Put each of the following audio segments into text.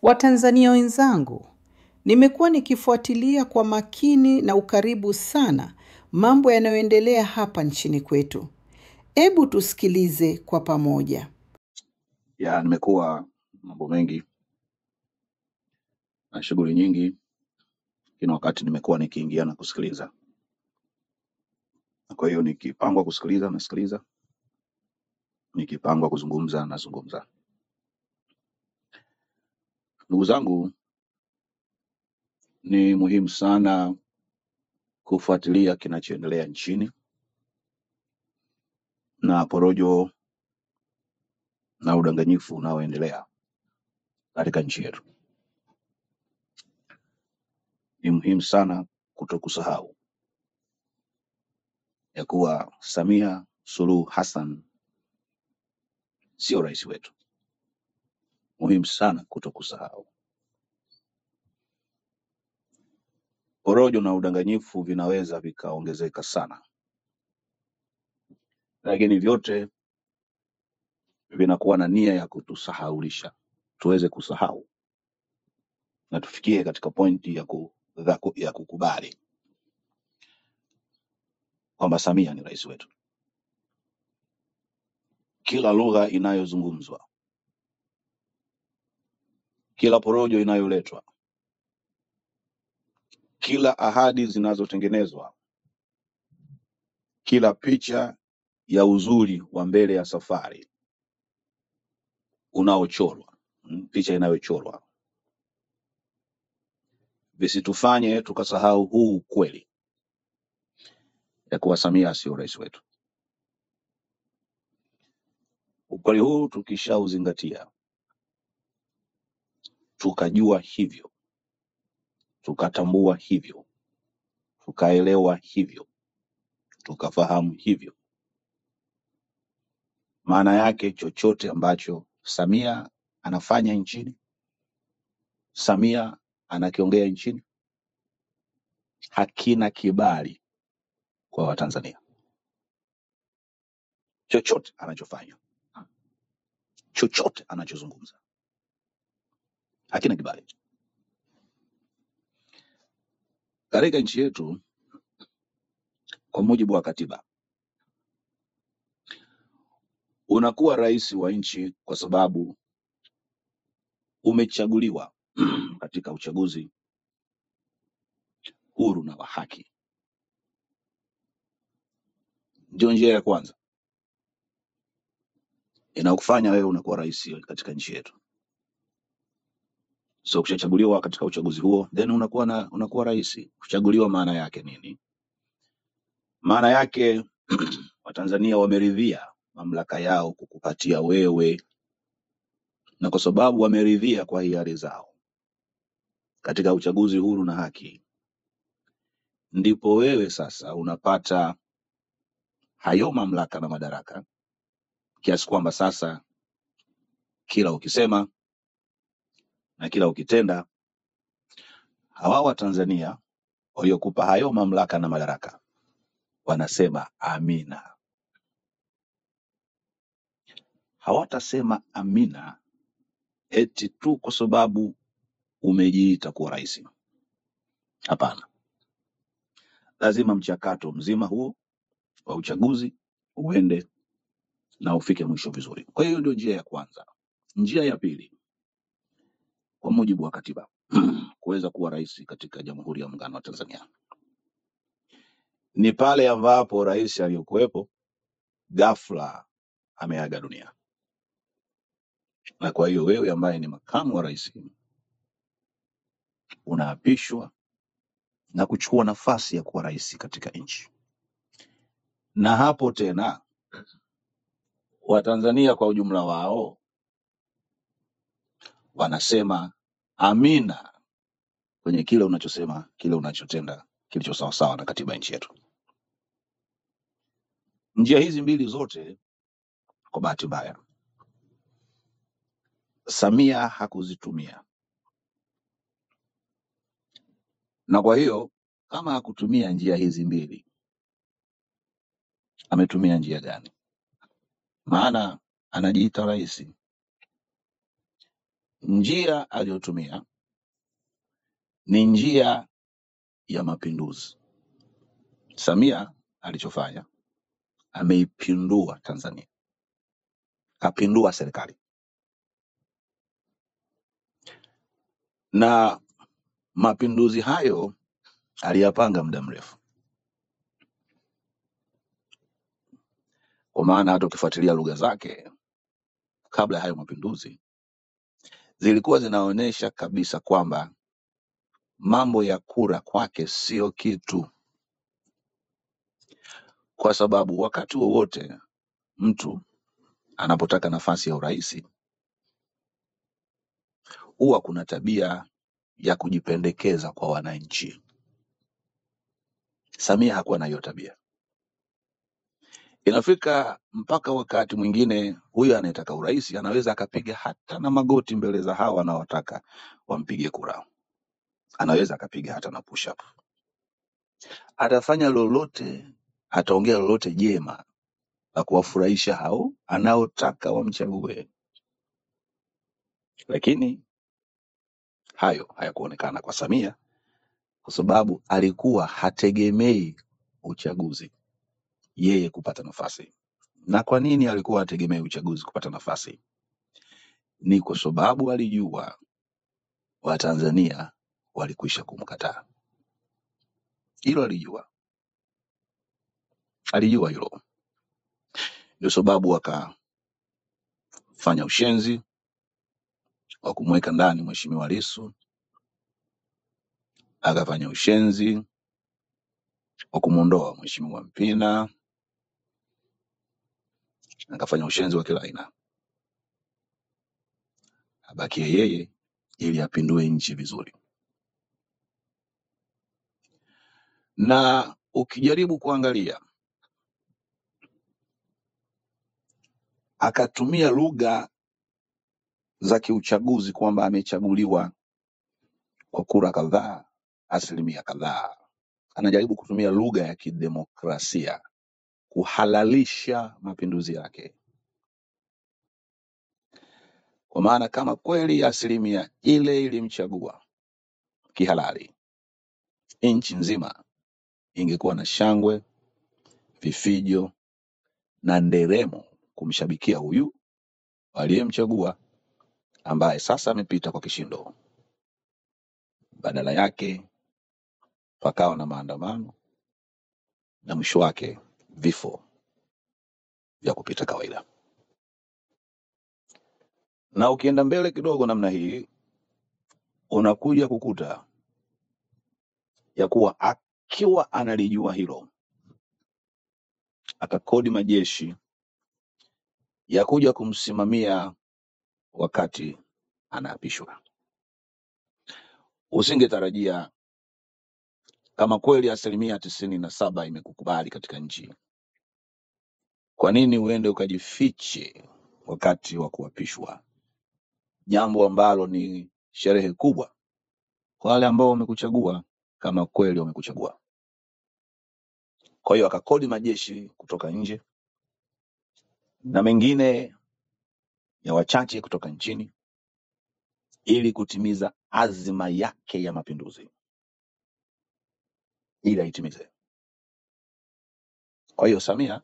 Watanzania wenzangu, nimekuwa nikifuatilia kwa makini na ukaribu sana mambo yanayoendelea hapa nchini kwetu. Hebu tusikilize kwa pamoja. Nimekuwa mambo mengi na shughuli nyingi, kila wakati nimekuwa nikiingia na kusikiliza. Kwa hiyo nikipangwa kusikiliza nasikiliza, nikipangwa kuzungumza nazungumza. Ndugu zangu, ni muhimu sana kufuatilia kinachoendelea nchini na porojo na udanganyifu unaoendelea katika nchi yetu. Ni muhimu sana kutokusahau ya kuwa Samia Suluhu Hassan sio rais wetu. Muhimu sana kutokusahau. Porojo na udanganyifu vinaweza vikaongezeka sana, lakini vyote vinakuwa na nia ya kutusahaulisha tuweze kusahau na tufikie katika pointi ya kukubali kwamba Samia ni rais wetu. Kila lugha inayozungumzwa, kila porojo inayoletwa, kila ahadi zinazotengenezwa, kila picha ya uzuri wa mbele ya safari unaochorwa, picha inayochorwa, visitufanye tukasahau huu ukweli ya kuwa Samia sio rais wetu. Ukweli huu tukishauzingatia, tukajua hivyo, tukatambua hivyo, tukaelewa hivyo, tukafahamu hivyo, maana yake chochote ambacho Samia anafanya nchini, Samia anakiongea nchini, hakina kibali kwa Watanzania. Chochote anachofanya, chochote anachozungumza, hakina kibali. Katika nchi yetu, kwa mujibu wa katiba, unakuwa rais wa nchi kwa sababu umechaguliwa katika uchaguzi huru na wa haki. Ndio njia ya kwanza inakufanya wewe unakuwa rais katika nchi yetu. So ukishachaguliwa katika uchaguzi huo, then unakuwa rais. Kuchaguliwa maana yake nini? Maana yake Watanzania wameridhia mamlaka yao kukupatia wewe, na kwa sababu wameridhia kwa hiari zao katika uchaguzi huru na haki, ndipo wewe sasa unapata hayo mamlaka na madaraka, kiasi kwamba sasa kila ukisema na kila ukitenda, hawa Watanzania waliokupa hayo mamlaka na madaraka wanasema amina. Hawatasema amina eti tu kwa sababu umejiita kuwa rais. Hapana, lazima mchakato mzima huo wa uchaguzi uende na ufike mwisho vizuri. Kwa hiyo ndio njia ya kwanza. Njia ya pili, kwa mujibu wa katiba, kuweza kuwa rais katika Jamhuri ya Muungano wa Tanzania ni pale ambapo rais aliyokuwepo ghafla ameaga dunia, na kwa hiyo wewe ambaye ni makamu wa rais unaapishwa na kuchukua nafasi ya kuwa rais katika nchi. Na hapo tena Watanzania kwa ujumla wao wanasema amina kwenye kile unachosema, kile unachotenda kilicho sawa sawa na katiba nchi yetu. Njia hizi mbili zote, kwa bahati mbaya, Samia hakuzitumia. Na kwa hiyo kama hakutumia njia hizi mbili, ametumia njia gani? Maana anajiita rais, njia aliyotumia ni njia ya mapinduzi. Samia alichofanya, ameipindua Tanzania, kapindua serikali, na mapinduzi hayo aliyapanga muda mrefu, kwa maana hata ukifuatilia lugha zake kabla ya hayo mapinduzi zilikuwa zinaonyesha kabisa kwamba mambo ya kura kwake sio kitu, kwa sababu wakati wowote mtu anapotaka nafasi ya urais huwa kuna tabia ya kujipendekeza kwa wananchi. Samia hakuwa na hiyo tabia. Inafika mpaka wakati mwingine huyu anayetaka urais anaweza akapiga hata na magoti mbele za hawa wanaotaka wampige kura, anaweza akapiga hata na push up, atafanya lolote, ataongea lolote jema la kuwafurahisha hao anaotaka wamchague, lakini hayo hayakuonekana kwa Samia, kwa sababu alikuwa hategemei uchaguzi yeye kupata nafasi. Na kwa nini alikuwa hategemei uchaguzi kupata nafasi? Ni kwa sababu alijua Watanzania walikwisha kumkataa. Hilo alijua hilo. Ndio sababu akafanya ushenzi wa kumweka ndani Mheshimiwa Lissu, akafanya ushenzi wa kumuondoa Mheshimiwa Mpina, akafanya ushenzi wa kila aina, abakie yeye ili apindue nchi vizuri. Na ukijaribu kuangalia, akatumia lugha za kiuchaguzi kwamba amechaguliwa kwa kura kadhaa, asilimia kadhaa. Anajaribu kutumia lugha ya kidemokrasia kuhalalisha mapinduzi yake, kwa maana kama kweli asilimia ile ilimchagua kihalali, nchi nzima ingekuwa na shangwe, vifijo na nderemo kumshabikia huyu aliyemchagua, ambaye sasa amepita kwa kishindo. Badala yake pakawa na maandamano na mwisho wake vifo vya kupita kawaida. Na ukienda mbele kidogo namna hii, unakuja kukuta ya kuwa akiwa analijua hilo, akakodi majeshi ya kuja kumsimamia wakati anaapishwa. Usingetarajia, kama kweli asilimia 97 imekukubali katika nchi, kwa nini uende ukajifiche wakati wa kuapishwa, jambo ambalo ni sherehe kubwa kwa wale ambao wamekuchagua, kama kweli wamekuchagua. Kwa hiyo akakodi majeshi kutoka nje na mengine ya wachache kutoka nchini ili kutimiza azma yake ya mapinduzi, ili aitimize. Kwa hiyo Samia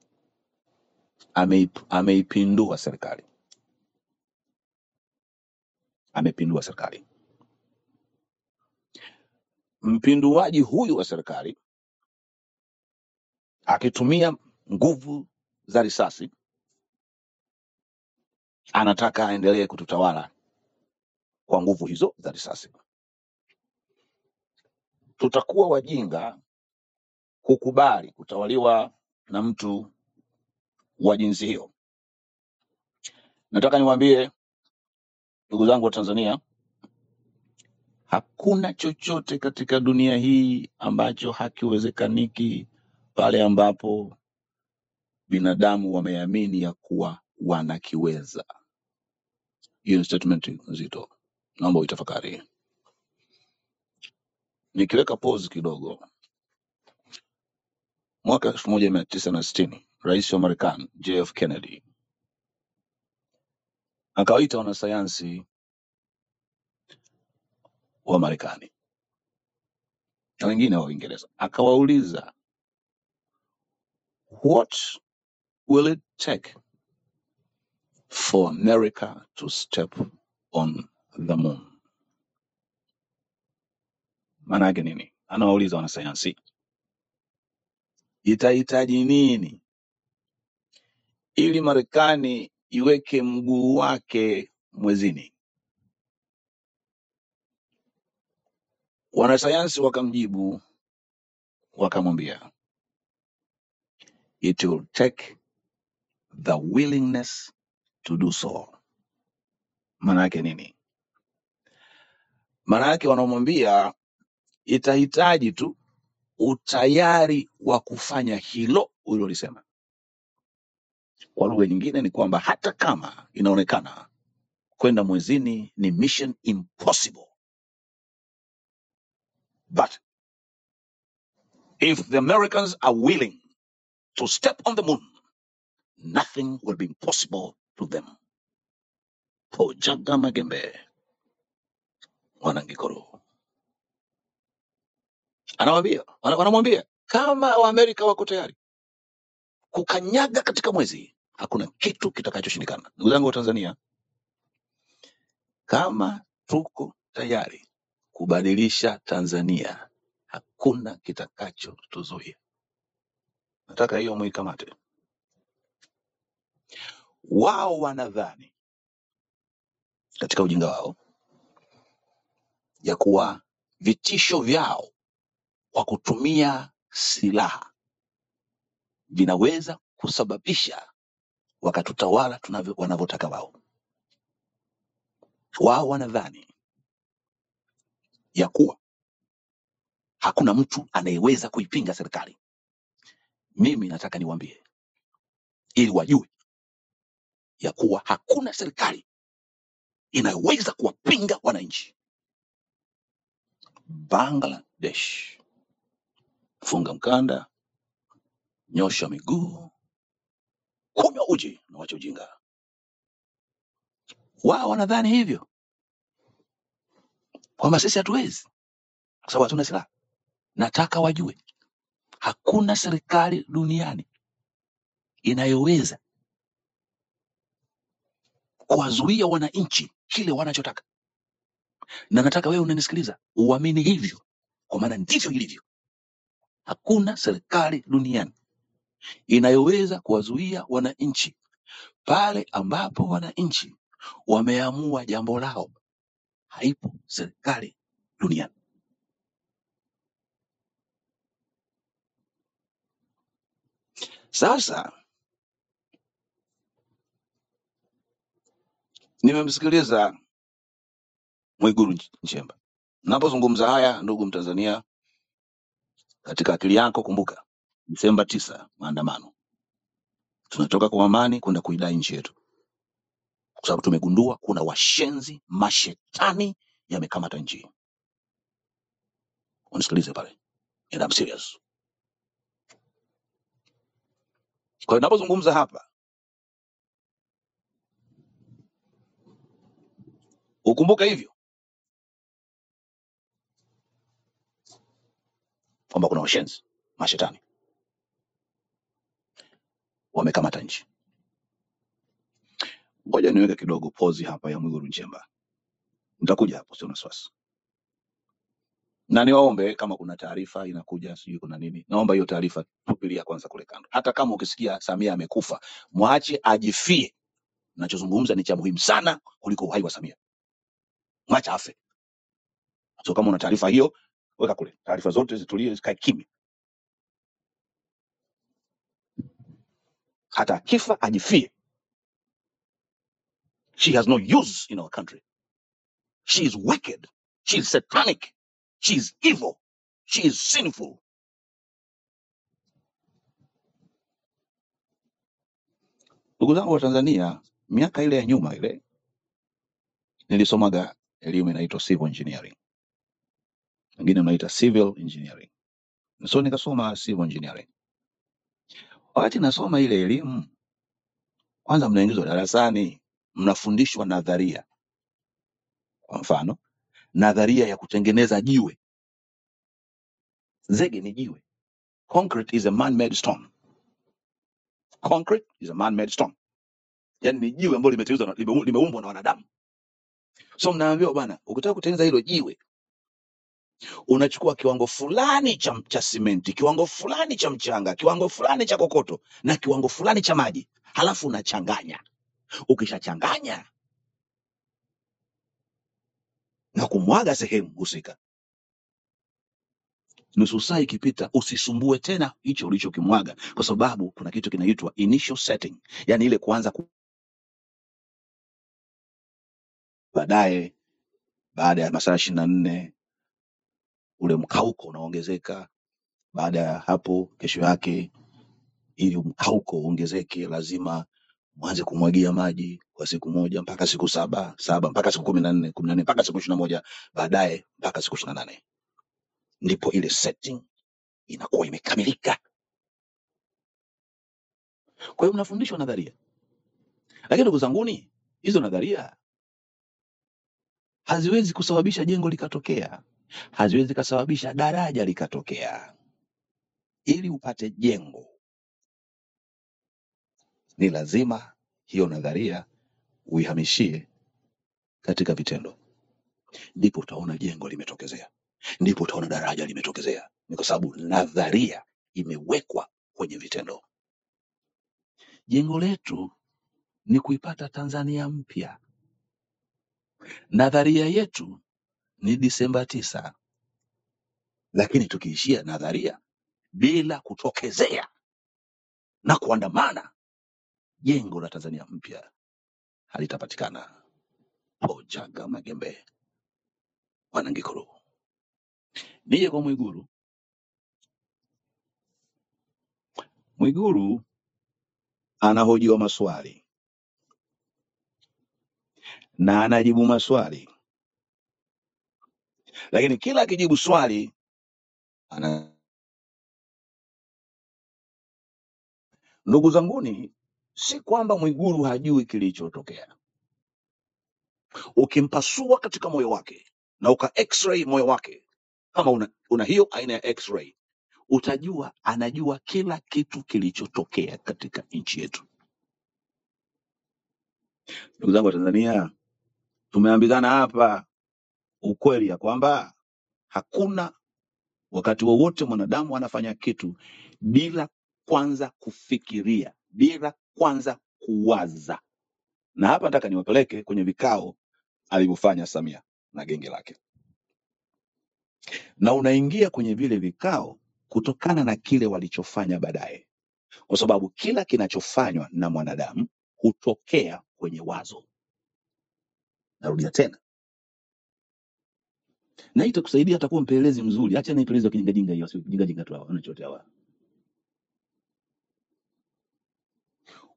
ameipindua serikali, amepindua serikali. Mpinduaji huyu wa serikali akitumia nguvu za risasi, anataka aendelee kututawala kwa nguvu hizo za risasi. Tutakuwa wajinga kukubali kutawaliwa na mtu wa jinsi hiyo. Nataka niwaambie ndugu zangu wa Tanzania, hakuna chochote katika dunia hii ambacho hakiwezekaniki pale ambapo binadamu wameamini ya kuwa wanakiweza. Hiyo statement nzito, naomba uitafakari. Nikiweka pause kidogo, mwaka 1960 rais wa Marekani JF Kennedy akawaita wanasayansi wa Marekani na wengine wa Uingereza, akawauliza what will it take for America to step on the moon? Maana yake nini? Anawauliza wanasayansi, itahitaji nini ili Marekani iweke mguu wake mwezini? Wanasayansi wakamjibu wakamwambia, it will take the willingness to do so. Maana yake nini? Maana yake wanamwambia itahitaji tu utayari wa kufanya hilo ulilolisema. Kwa lugha nyingine ni kwamba hata kama inaonekana kwenda mwezini ni mission impossible, but if the Americans are willing to step on the moon, nothing will be impossible to them. Pojaga Magembe Wanangikoro wanamwambia kama Waamerika wako tayari kukanyaga katika mwezi, hakuna kitu kitakachoshindikana. Ndugu zangu wa Tanzania, kama tuko tayari kubadilisha Tanzania, hakuna kitakachotuzuia. Nataka hiyo muikamate. Wao wanadhani katika ujinga wao ya kuwa vitisho vyao kwa kutumia silaha vinaweza kusababisha wakatutawala wanavyotaka wao. Wao wanadhani ya kuwa hakuna mtu anayeweza kuipinga serikali. Mimi nataka niwaambie ili wajue ya kuwa hakuna serikali inayoweza kuwapinga wananchi. Bangladesh, funga mkanda, nyosha miguu, kunywa uji na wacha ujinga. Wao wanadhani hivyo kwamba sisi hatuwezi kwa sababu hatuna silaha. Nataka wajue hakuna serikali duniani inayoweza kuwazuia wananchi kile wanachotaka. Na nataka wewe unanisikiliza uamini hivyo, kwa maana ndivyo ilivyo. Hakuna serikali duniani inayoweza kuwazuia wananchi pale ambapo wananchi wameamua jambo lao. Haipo serikali duniani. Sasa nimemsikiliza Mwigulu Nchemba. Napozungumza haya, ndugu Mtanzania, katika akili yako kumbuka Desemba 9 maandamano. Tunatoka kwa amani kwenda kuidai nchi yetu, kwa sababu tumegundua kuna washenzi mashetani yamekamata nchi. Unisikilize pale, and I'm serious. Kwa hiyo napozungumza hapa ukumbuka hivyo kwamba kuna washenzi mashetani wamekamata nchi. Ngoja niweke kidogo pause hapa ya Mwigulu Nchemba. Nitakuja hapo, sio wasiwasi. Na niwaombe kama kuna taarifa inakuja, sijui kuna nini, naomba hiyo taarifa tupilia kwanza kule kando. Hata kama ukisikia Samia amekufa, mwache ajifie. Ninachozungumza ni cha muhimu sana kuliko uhai wa Samia. Mwacha afe. So kama una taarifa hiyo, weka kule. Taarifa zote zitulie, zikae kimya. Hata akifa ajifie. She has no use in our country. She is wicked. She is satanic. She is evil. She is sinful. Ndugu zangu wa Tanzania, miaka ile ya nyuma ile nilisomaga elimu inaitwa civil engineering. Wengine wanaita civil engineering. So nikasoma civil engineering. Wakati nasoma ile elimu, kwanza mnaingizwa darasani, mnafundishwa nadharia. Kwa mfano, nadharia ya kutengeneza jiwe. Zege ni jiwe. Concrete is a man-made stone. Concrete is a man-made stone. Yani ni jiwe ambalo limetengenezwa limeumbwa na wanadamu. So mnaambiwa bwana, ukitaka kutengeneza hilo jiwe unachukua kiwango fulani cha simenti, kiwango fulani cha mchanga, kiwango fulani cha kokoto na kiwango fulani cha maji, halafu unachanganya. Ukishachanganya na kumwaga sehemu husika, nusu saa ikipita, usisumbue tena hicho ulichokimwaga, kwa sababu kuna kitu kinaitwa initial setting, yani ile kuanza baadaye, baada ya masaa 24 ule mkauko unaongezeka. Baada ya hapo, kesho yake, ili mkauko uongezeke, lazima mwanze kumwagia maji kwa siku moja mpaka siku saba mpaka siku 14 mpaka siku 21, baadaye mpaka siku 28, ndipo ile setting inakuwa imekamilika. Kwa hiyo mnafundishwa nadharia, lakini ndugu zanguni, hizo nadharia haziwezi kusababisha jengo likatokea, haziwezi kusababisha daraja likatokea. Ili upate jengo, ni lazima hiyo nadharia uihamishie katika vitendo, ndipo utaona jengo limetokezea, ndipo utaona daraja limetokezea. Ni kwa sababu nadharia imewekwa kwenye vitendo. Jengo letu ni kuipata Tanzania mpya. Nadharia yetu ni Disemba 9, lakini tukiishia nadharia bila kutokezea na kuandamana, jengo la Tanzania mpya halitapatikana. Pojaga Magembe, Wanangikuru. Nije kwa Mwigulu. Mwigulu anahojiwa maswali na anajibu maswali, lakini kila akijibu swali Ndugu zanguni, si kwamba Mwigulu hajui kilichotokea. Ukimpasua katika moyo wake na uka x-ray moyo wake, kama una hiyo aina ya x-ray, utajua anajua kila kitu kilichotokea katika nchi yetu. Ndugu zangu wa Tanzania, tumeambizana hapa ukweli ya kwamba hakuna wakati wowote mwanadamu anafanya kitu bila kwanza kufikiria, bila kwanza kuwaza. Na hapa nataka niwapeleke kwenye vikao alivyofanya Samia na genge lake, na unaingia kwenye vile vikao kutokana na kile walichofanya baadaye, kwa sababu kila kinachofanywa na mwanadamu hutokea kwenye wazo. Narudia tena, na itakusaidia hata kuwa mpelelezi mzuri. Acha na ipelelezi kijinga jinga hiyo, sio jinga jinga tu hao wanachotea wao.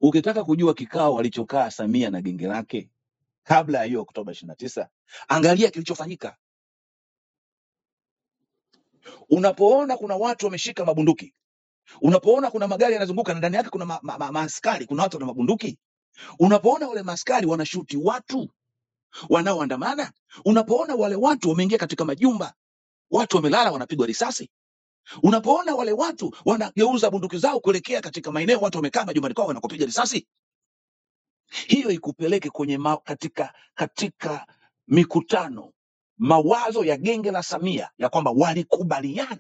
Ukitaka kujua kikao walichokaa Samia na genge lake kabla ya hiyo Oktoba 29, angalia kilichofanyika. Unapoona kuna watu wameshika mabunduki, unapoona kuna magari yanazunguka na ndani yake kuna maaskari, kuna watu na mabunduki, unapoona wale maaskari wanashuti watu wanaoandamana, unapoona wale watu wameingia katika majumba, watu wamelala wanapigwa risasi, unapoona wale watu wanageuza bunduki zao kuelekea katika maeneo watu wamekaa majumbani kwao wanakopiga risasi, hiyo ikupeleke kwenye katika mikutano, mawazo ya genge la Samia ya kwamba walikubaliana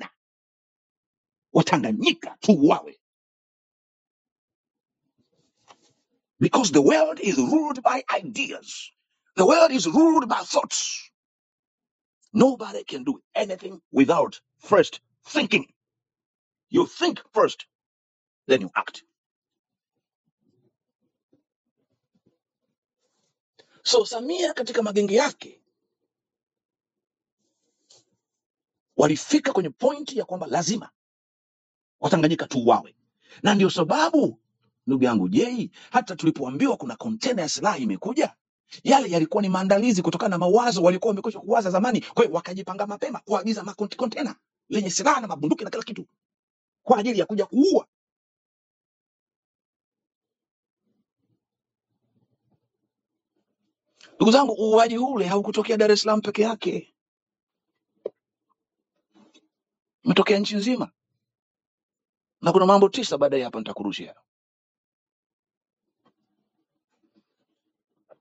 Watanganyika tuuawe, because the world is ruled by ideas, the world is ruled by thoughts. Nobody can do anything without first thinking. You think first, then you act. So Samia katika magenge yake walifika kwenye pointi ya kwamba lazima Watanganyika tuuawe, na ndio sababu ndugu yangu Jay, hata tulipoambiwa kuna kontena ya silaha imekuja, yale yalikuwa ni maandalizi kutokana na mawazo walikuwa wamekwisha kuwaza zamani. Kwa hiyo wakajipanga mapema kuagiza makontena lenye silaha na mabunduki na kila kitu kwa ajili ya kuja kuua. Ndugu zangu, uuaji ule haukutokea Dar es Salaam peke yake. Imetokea nchi nzima, na kuna mambo 9 baadaye hapa nitakurushia.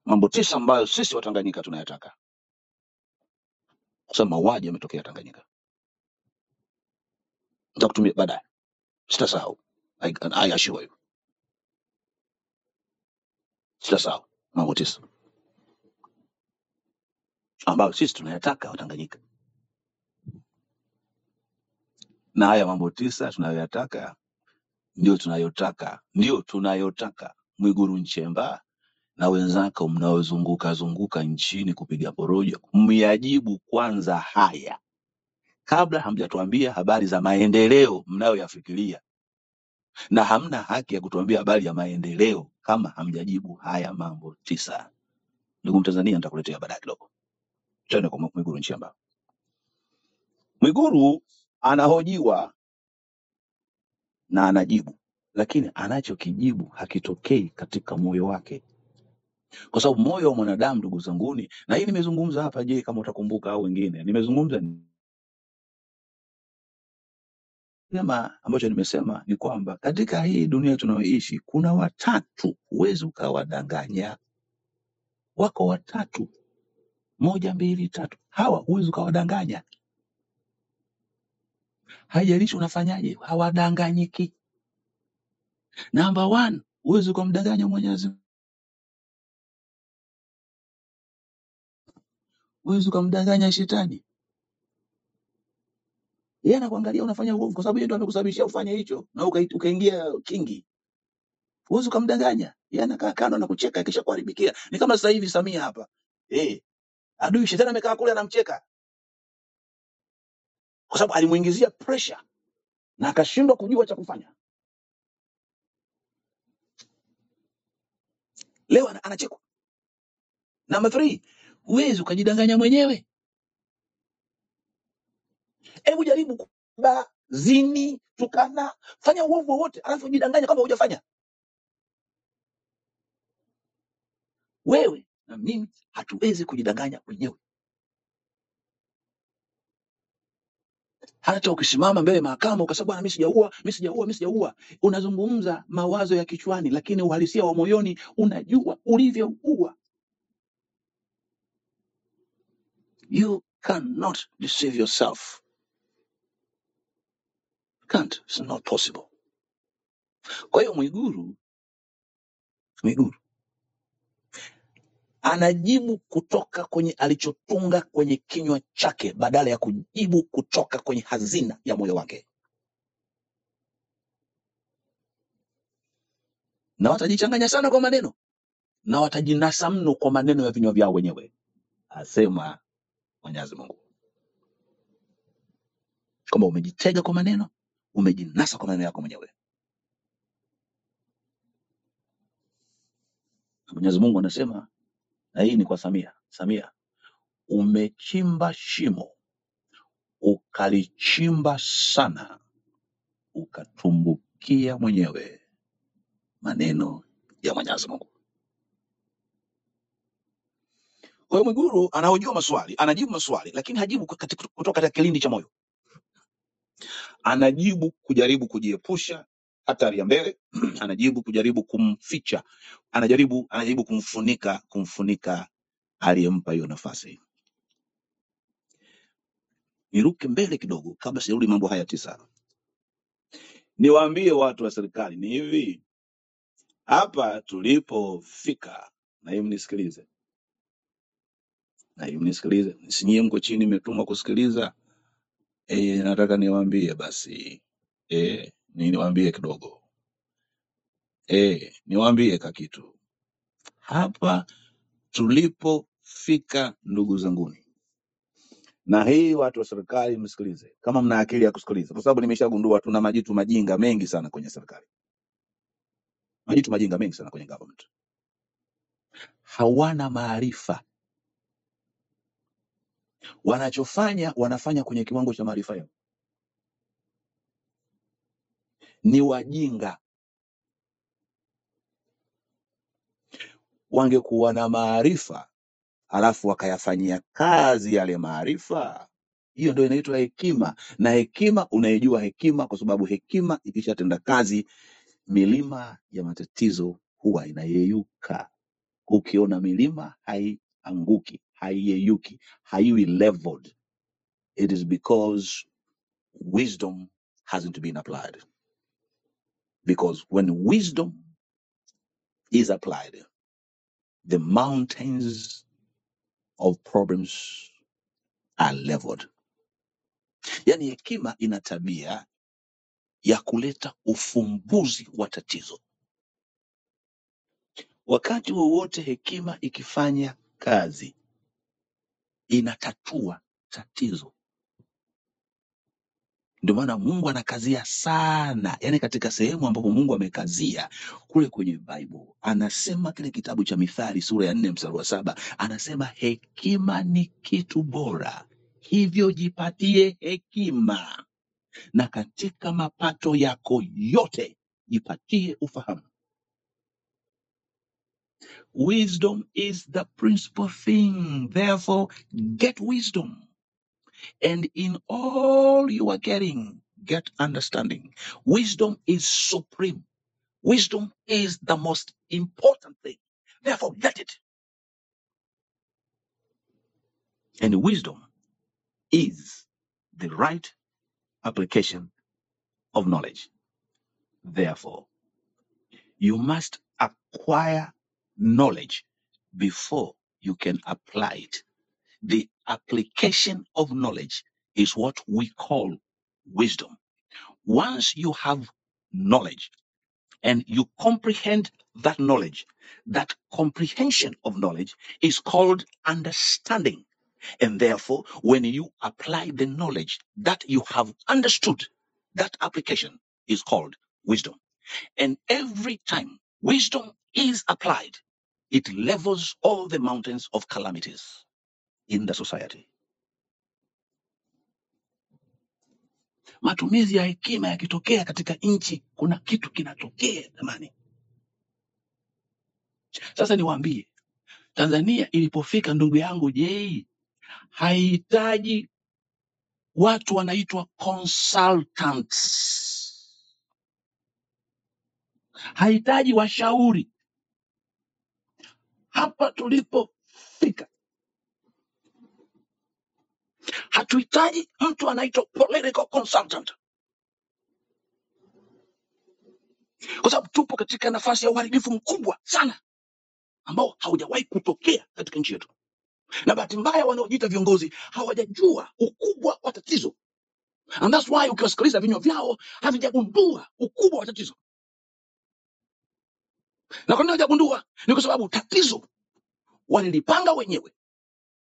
Mambo 9 ambayo sisi Watanganyika tunayataka. Sasa mauaji yametokea Tanganyika. Nitakutumia baadaye. Sitasahau. I assure you. Sitasahau mambo 9 ambayo sisi tunayataka Watanganyika. Na haya mambo 9 tunayoyataka ndio tunayotaka Mwigulu Nchemba na wenzako mnaozunguka zunguka nchini kupiga porojo, myajibu kwanza haya kabla hamjatuambia habari za maendeleo mnayoyafikiria. Na hamna haki ya kutuambia habari ya maendeleo kama hamjajibu haya mambo 9. Ndugu Mtanzania, nitakuletea baadaye kidogo. Twende kwa Mwigulu Nchemba. Mwigulu anahojiwa na anajibu, lakini anachokijibu hakitokei katika moyo wake, kwa sababu moyo wa mwanadamu, ndugu zanguni, na hii nimezungumza hapa, je, kama utakumbuka au wengine, nimezungumza ambacho nimesema ni kwamba katika hii dunia tunayoishi kuna watatu, huwezi ukawadanganya. Wako watatu, 1, 2, 3. Hawa huwezi ukawadanganya, haijalishi unafanyaje, hawadanganyiki. Number 1, huwezi ukamdanganya Mwenyezi Mungu, huwezi ukamdanganya shetani. Yeye anakuangalia unafanya uovu kwa sababu yeye ndo amekusababishia ufanye hicho, na ukaingia kingi. Huwezi ukamdanganya. Yeye anakaa kando na kucheka kisha kuharibikia. Ni kama sasa hivi Samia hapa. Adui shetani amekaa kule anamcheka kwa sababu alimuingizia pressure na akashindwa kujua cha kufanya. Leo anachekwa. Number 3, huwezi ukajidanganya mwenyewe. Hebu jaribu kuba, zini, tukana, fanya uovu wote alafu jidanganya kama hujafanya. Wewe na mimi hatuwezi kujidanganya wenyewe. Hata ukisimama mbele mahakama ukasema bwana, mimi sijaua, unazungumza mawazo ya kichwani, lakini uhalisia wa moyoni unajua ulivyoua. You cannot deceive yourself. Can't. It's not possible. Kwa hiyo Mwigulu anajibu kutoka kwenye alichotunga kwenye kinywa chake badala ya kujibu kutoka kwenye hazina ya moyo wake. Na watajichanganya sana kwa maneno, na watajinasa mno kwa maneno ya vinywa vyao wenyewe, asema Mwenyezi Mungu. Kama umejitega kwa maneno, umejinasa kwa maneno yako mwenyewe. Mwenyezi Mungu anasema, na hii ni kwa Samia, umechimba shimo, ukalichimba sana, ukatumbukia mwenyewe. Maneno ya Mwenyezi Mungu. Kwa hiyo Mwigulu anajibu maswali, lakini hajibu kutoka katika kilindi cha moyo. Anajibu kujaribu kujiepusha hatari ya mbele, anajibu kujaribu kumficha, anajaribu kumfunika aliyempa hiyo nafasi. Niruke mbele kidogo kabla sirudi mambo haya 9. Niwaambie watu wa serikali ni hivi, hapa tulipofika, na hivi mnisikilize. Sinyie mko chini mmetumwa kusikiliza. Nataka niwaambie basi. Niwaambie kidogo. Niwaambie kakitu. Hapa tulipofika, ndugu zanguni. Na hii watu wa serikali msikilize, kama mna akili ya kusikiliza, kwa sababu nimeshagundua tuna majitu majinga mengi sana kwenye serikali. Majitu majinga mengi sana kwenye government. Hawana maarifa. Wanafanya kwenye kiwango cha maarifa yao. Ni wajinga. Wangekuwa na maarifa halafu wakayafanyia kazi yale maarifa, Hiyo ndio inaitwa hekima, na hekima unaijua hekima kwa sababu hekima ikishatenda kazi, milima ya matatizo huwa inayeyuka. Ukiona milima haianguki, haiyeyuki, haiwi leveled, it is because wisdom hasn't been applied. Because when wisdom is applied, the mountains of problems are leveled. Yani hekima ina tabia ya kuleta ufumbuzi wa tatizo. Wakati wowote hekima ikifanya kazi, inatatua tatizo. Ndio maana Mungu anakazia sana, yani katika sehemu ambapo Mungu amekazia kule kwenye Bible, anasema kile kitabu cha Mithali sura ya 4 mstari wa 7, anasema hekima ni kitu bora, hivyo jipatie hekima, na katika mapato yako yote jipatie ufahamu. Wisdom is the principal thing, therefore get wisdom. And in all you are getting, get understanding. Wisdom is supreme. Wisdom is the most important thing. Therefore, get it. And wisdom is the right application of knowledge. Therefore, you must acquire knowledge before you can apply it. The application of knowledge is what we call wisdom. Once you have knowledge and you comprehend that knowledge, that comprehension of knowledge is called understanding. And therefore, when you apply the knowledge that you have understood, that application is called wisdom. And every time wisdom is applied, it levels all the mountains of calamities in the society. Matumizi ya hekima yakitokea katika nchi, kuna kitu kinatokea jamani. Sasa niwaambie, Tanzania ilipofika, ndugu yangu Jay, haihitaji watu wanaitwa consultants, haihitaji washauri. Hapa tulipofika hatuhitaji mtu anaitwa political consultant, kwa sababu tupo katika nafasi ya uharibifu mkubwa sana ambao haujawahi kutokea katika nchi yetu. Na bahati mbaya wanaojiita viongozi hawajajua ukubwa wa tatizo, and that's why ukiwasikiliza vinywa vyao havijagundua ukubwa wa tatizo. Na kwa nini hawajagundua? Ni kwa sababu tatizo walilipanga wenyewe,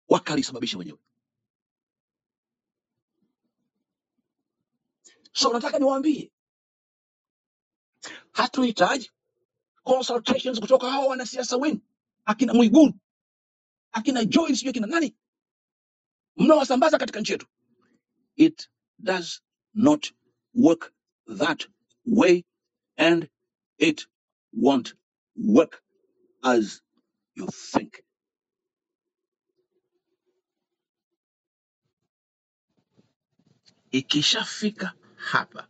wakalisababisha wenyewe. So nataka niwaambie, hatuhitaji consultations kutoka hao wanasiasa wenu, akina Mwigulu, akina Joyce, sio akina nani mnaowasambaza katika nchi yetu. It does not work that way, and it won't work as you think. Ikishafika hapa,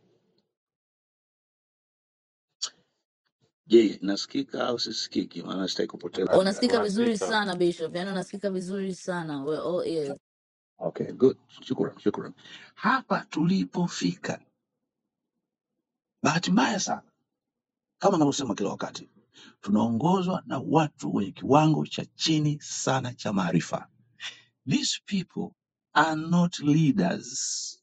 je, nasikika au sisikiki? Maana sitaki kupoteza muda. Unasikika vizuri Unasikika. sana Bishop, yani unasikika vizuri sana. We're all ears. Okay, good. Shukran. Hapa tulipofika, bahati mbaya sana, kama navyosema kila wakati, tunaongozwa na watu wenye kiwango cha chini sana cha maarifa. These people are not leaders.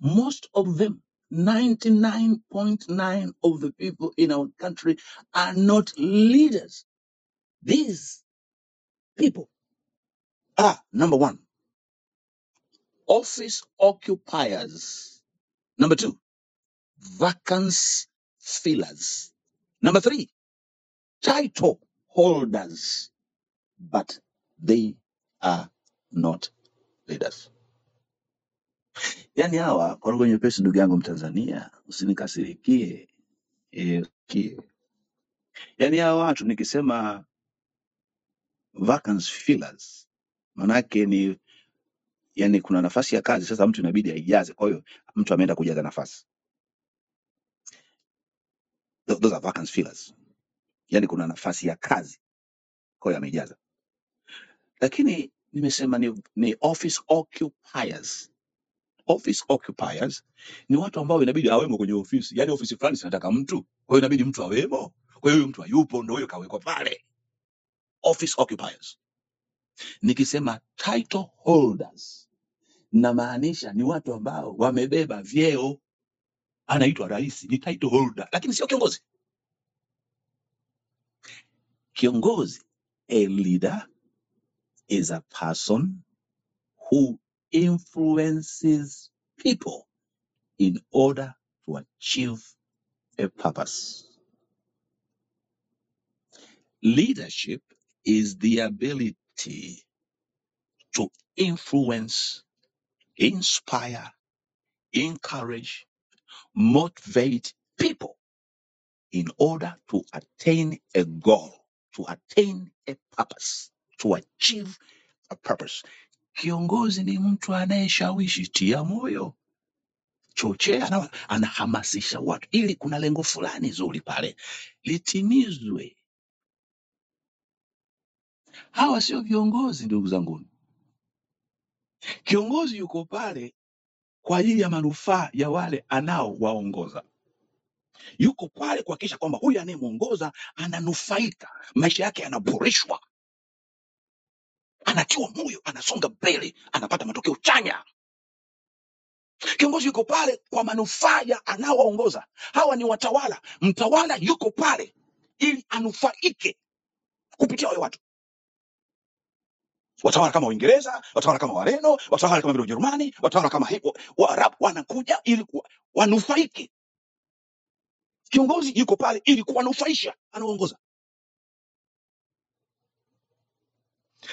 Most of them, 99.9 of the people in our country are not leaders. These people are, number one, office occupiers. Number two, vacancy fillers. Number three, title holders. But they are not leaders. Yani hawa, kwa lugha nyepesi, ndugu yangu Mtanzania, usinikasirikie. Yani hawa watu nikisema vacancy fillers, manake ni Yani kuna nafasi ya kazi, sasa mtu inabidi aijaze. Kwa hiyo mtu ameenda kujaza nafasi. Those are vacancy fillers. Yani kuna nafasi ya kazi, kwa hiyo ameijaza. Lakini nimesema ni office occupiers. Office occupiers ni watu ambao inabidi awemo kwenye ofisi. Yani ofisi fulani sinataka mtu, kwa hiyo inabidi mtu awemo. Kwa hiyo mtu hayupo, ndio huyo kawekwa pale. Office occupiers. Nikisema title holders, namaanisha ni watu ambao wamebeba vyeo. Anaitwa rais, ni title holder, lakini sio kiongozi. Kiongozi, a leader, is a person who influences people in order to achieve a purpose. Leadership is the ability to influence, inspire, encourage, motivate people in order to attain a goal, to attain a purpose, to achieve a purpose. Kiongozi ni mtu anayeshawishi, tia moyo, chochea, anahamasisha watu ili kuna lengo fulani zuri pale litimizwe. Hawa sio viongozi, ndugu zangu. Kiongozi yuko pale kwa ajili ya manufaa ya wale anaowaongoza. Yuko pale kuhakikisha kwamba huyu anayemuongoza ananufaika, maisha yake yanaboreshwa, anatiwa moyo, anasonga mbele, anapata matokeo chanya. Kiongozi yuko pale kwa manufaa ya anaowaongoza. Hawa ni watawala. Mtawala yuko pale ili anufaike kupitia wale watu. Watawala kama Uingereza, watawala kama Wareno, watawala kama vile Ujerumani, watawala kama Waarabu wanakuja ili wanufaike. Kiongozi yuko pale ili kuwanufaisha anaoongoza.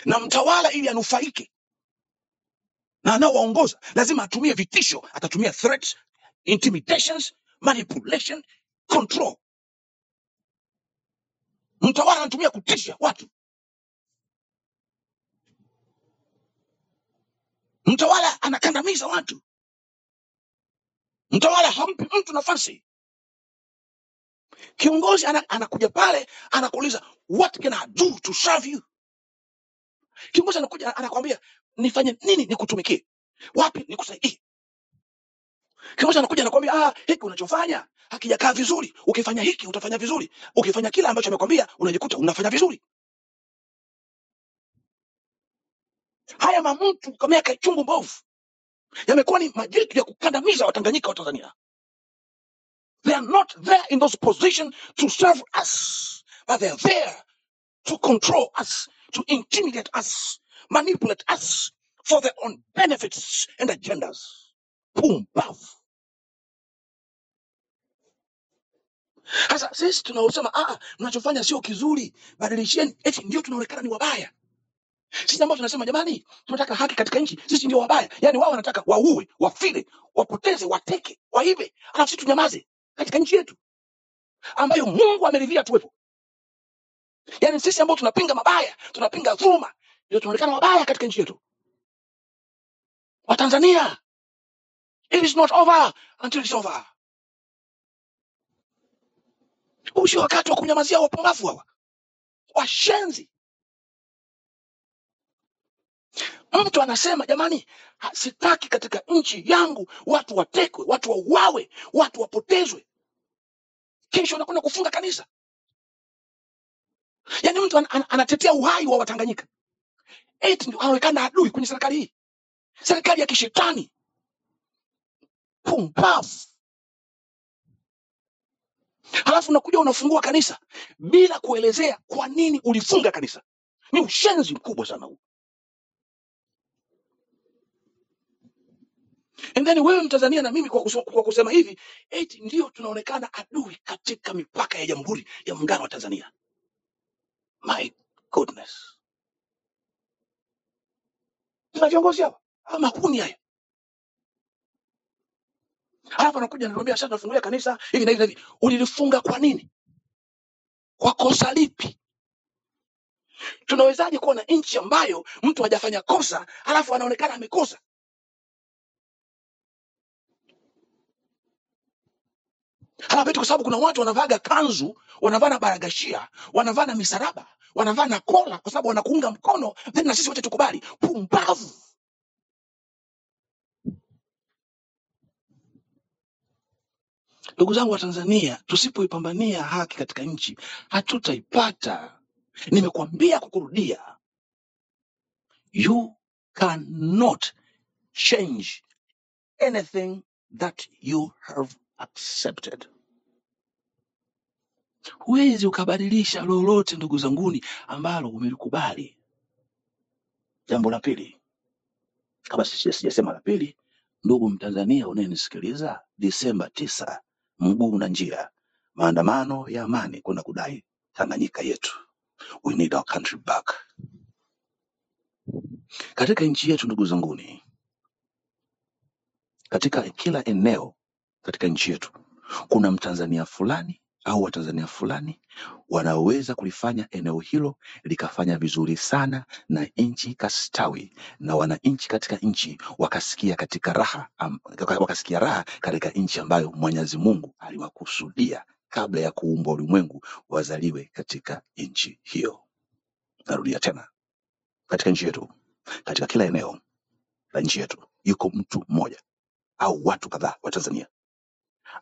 Na mtawala ili anufaike na anaowaongoza lazima atumie vitisho, atatumia threats, intimidations, manipulation, control. Mtawala anatumia kutisha watu. Mtawala anakandamiza watu. Mtawala hampi mtu nafasi. Kiongozi anakuja pale anakuuliza, what can I do to serve you? Kiongozi anakuja anakuambia, nifanye nini nikutumikie? Wapi nikusaidie? Kiongozi anakuja anakuambia, hiki unachofanya hakijakaa vizuri. Ukifanya hiki utafanya vizuri. Ukifanya kila ambacho amekwambia unajikuta unafanya vizuri. Haya mamtu kama yake chungu mbovu yamekuwa ni majitu ya kukandamiza Watanganyika wa Tanzania. They are not there in those positions to serve us, but they are there to control us, to intimidate us, manipulate us for their own benefits and agendas. Pumbavu. Sasa sisi tunaosema mnachofanya sio kizuri, badilisheni, eti ndio tunaonekana ni wabaya. Sisi ambao tunasema jamani, tunataka haki katika nchi, sisi ndio wabaya. Yaani wao wanataka waue, wafile, wapoteze, wateke, waibe, alafu sisi tunyamaze katika nchi yetu ambayo Mungu ameridhia tuwepo. Yaani sisi ambao tunapinga mabaya, tunapinga dhuluma, ndio tunaonekana wabaya katika nchi yetu. Wa Tanzania, it is not over until it's over. Ushi wakati wa kunyamazia wapumbavu hawa, washenzi. Mtu anasema jamani, sitaki katika nchi yangu watu watekwe, watu wauawe, watu wapotezwe. Kesho anakwenda kufunga kanisa. Yaani mtu anatetea uhai wa Watanganyika. Eti ndio anaonekana adui kwenye serikali hii. Serikali ya kishetani. Pumbavu. Halafu unakuja unafungua kanisa bila kuelezea kwa nini ulifunga kanisa. Ni ushenzi mkubwa sana huu. And then wewe Mtanzania na mimi kwa kusema hivi, eti ndio tunaonekana adui katika mipaka ya Jamhuri ya Muungano wa Tanzania. My goodness. Tuna viongozi hapa ama huni haya. Halafu anakuja ananiambia sasa tunafungulia kanisa hivi na hivi. Ulilifunga kwa nini? Kwa kosa lipi? Tunawezaje kuwa na nchi ambayo mtu hajafanya kosa halafu anaonekana amekosa? Hawapeti kwa sababu kuna watu wanavaga kanzu, wanavaa na baragashia, wanavaa na misaraba, wanavaa na kola kwa sababu wanakuunga mkono, then na sisi wote tukubali. Pumbavu. Ndugu zangu wa Tanzania, tusipoipambania haki katika nchi hatutaipata. Nimekuambia kukurudia, you cannot change anything that you have accepted. Huwezi ukabadilisha lolote ndugu zanguni ambalo umelikubali. Jambo la pili, kama sijasema la pili, ndugu Mtanzania unayenisikiliza, Disemba 9 mguu na njia, maandamano ya amani kwenda kudai Tanganyika yetu. We need our country back. Katika nchi yetu ndugu zanguni, katika kila eneo katika nchi yetu kuna Mtanzania fulani au Watanzania fulani wanaweza kulifanya eneo hilo likafanya vizuri sana na nchi kastawi, na wananchi katika nchi wakasikia katika raha wakasikia raha katika nchi ambayo Mwenyezi Mungu aliwakusudia kabla ya kuumba ulimwengu wazaliwe katika nchi hiyo. Narudia tena, katika nchi yetu, katika kila eneo la nchi yetu yuko mtu mmoja au watu kadhaa wa Tanzania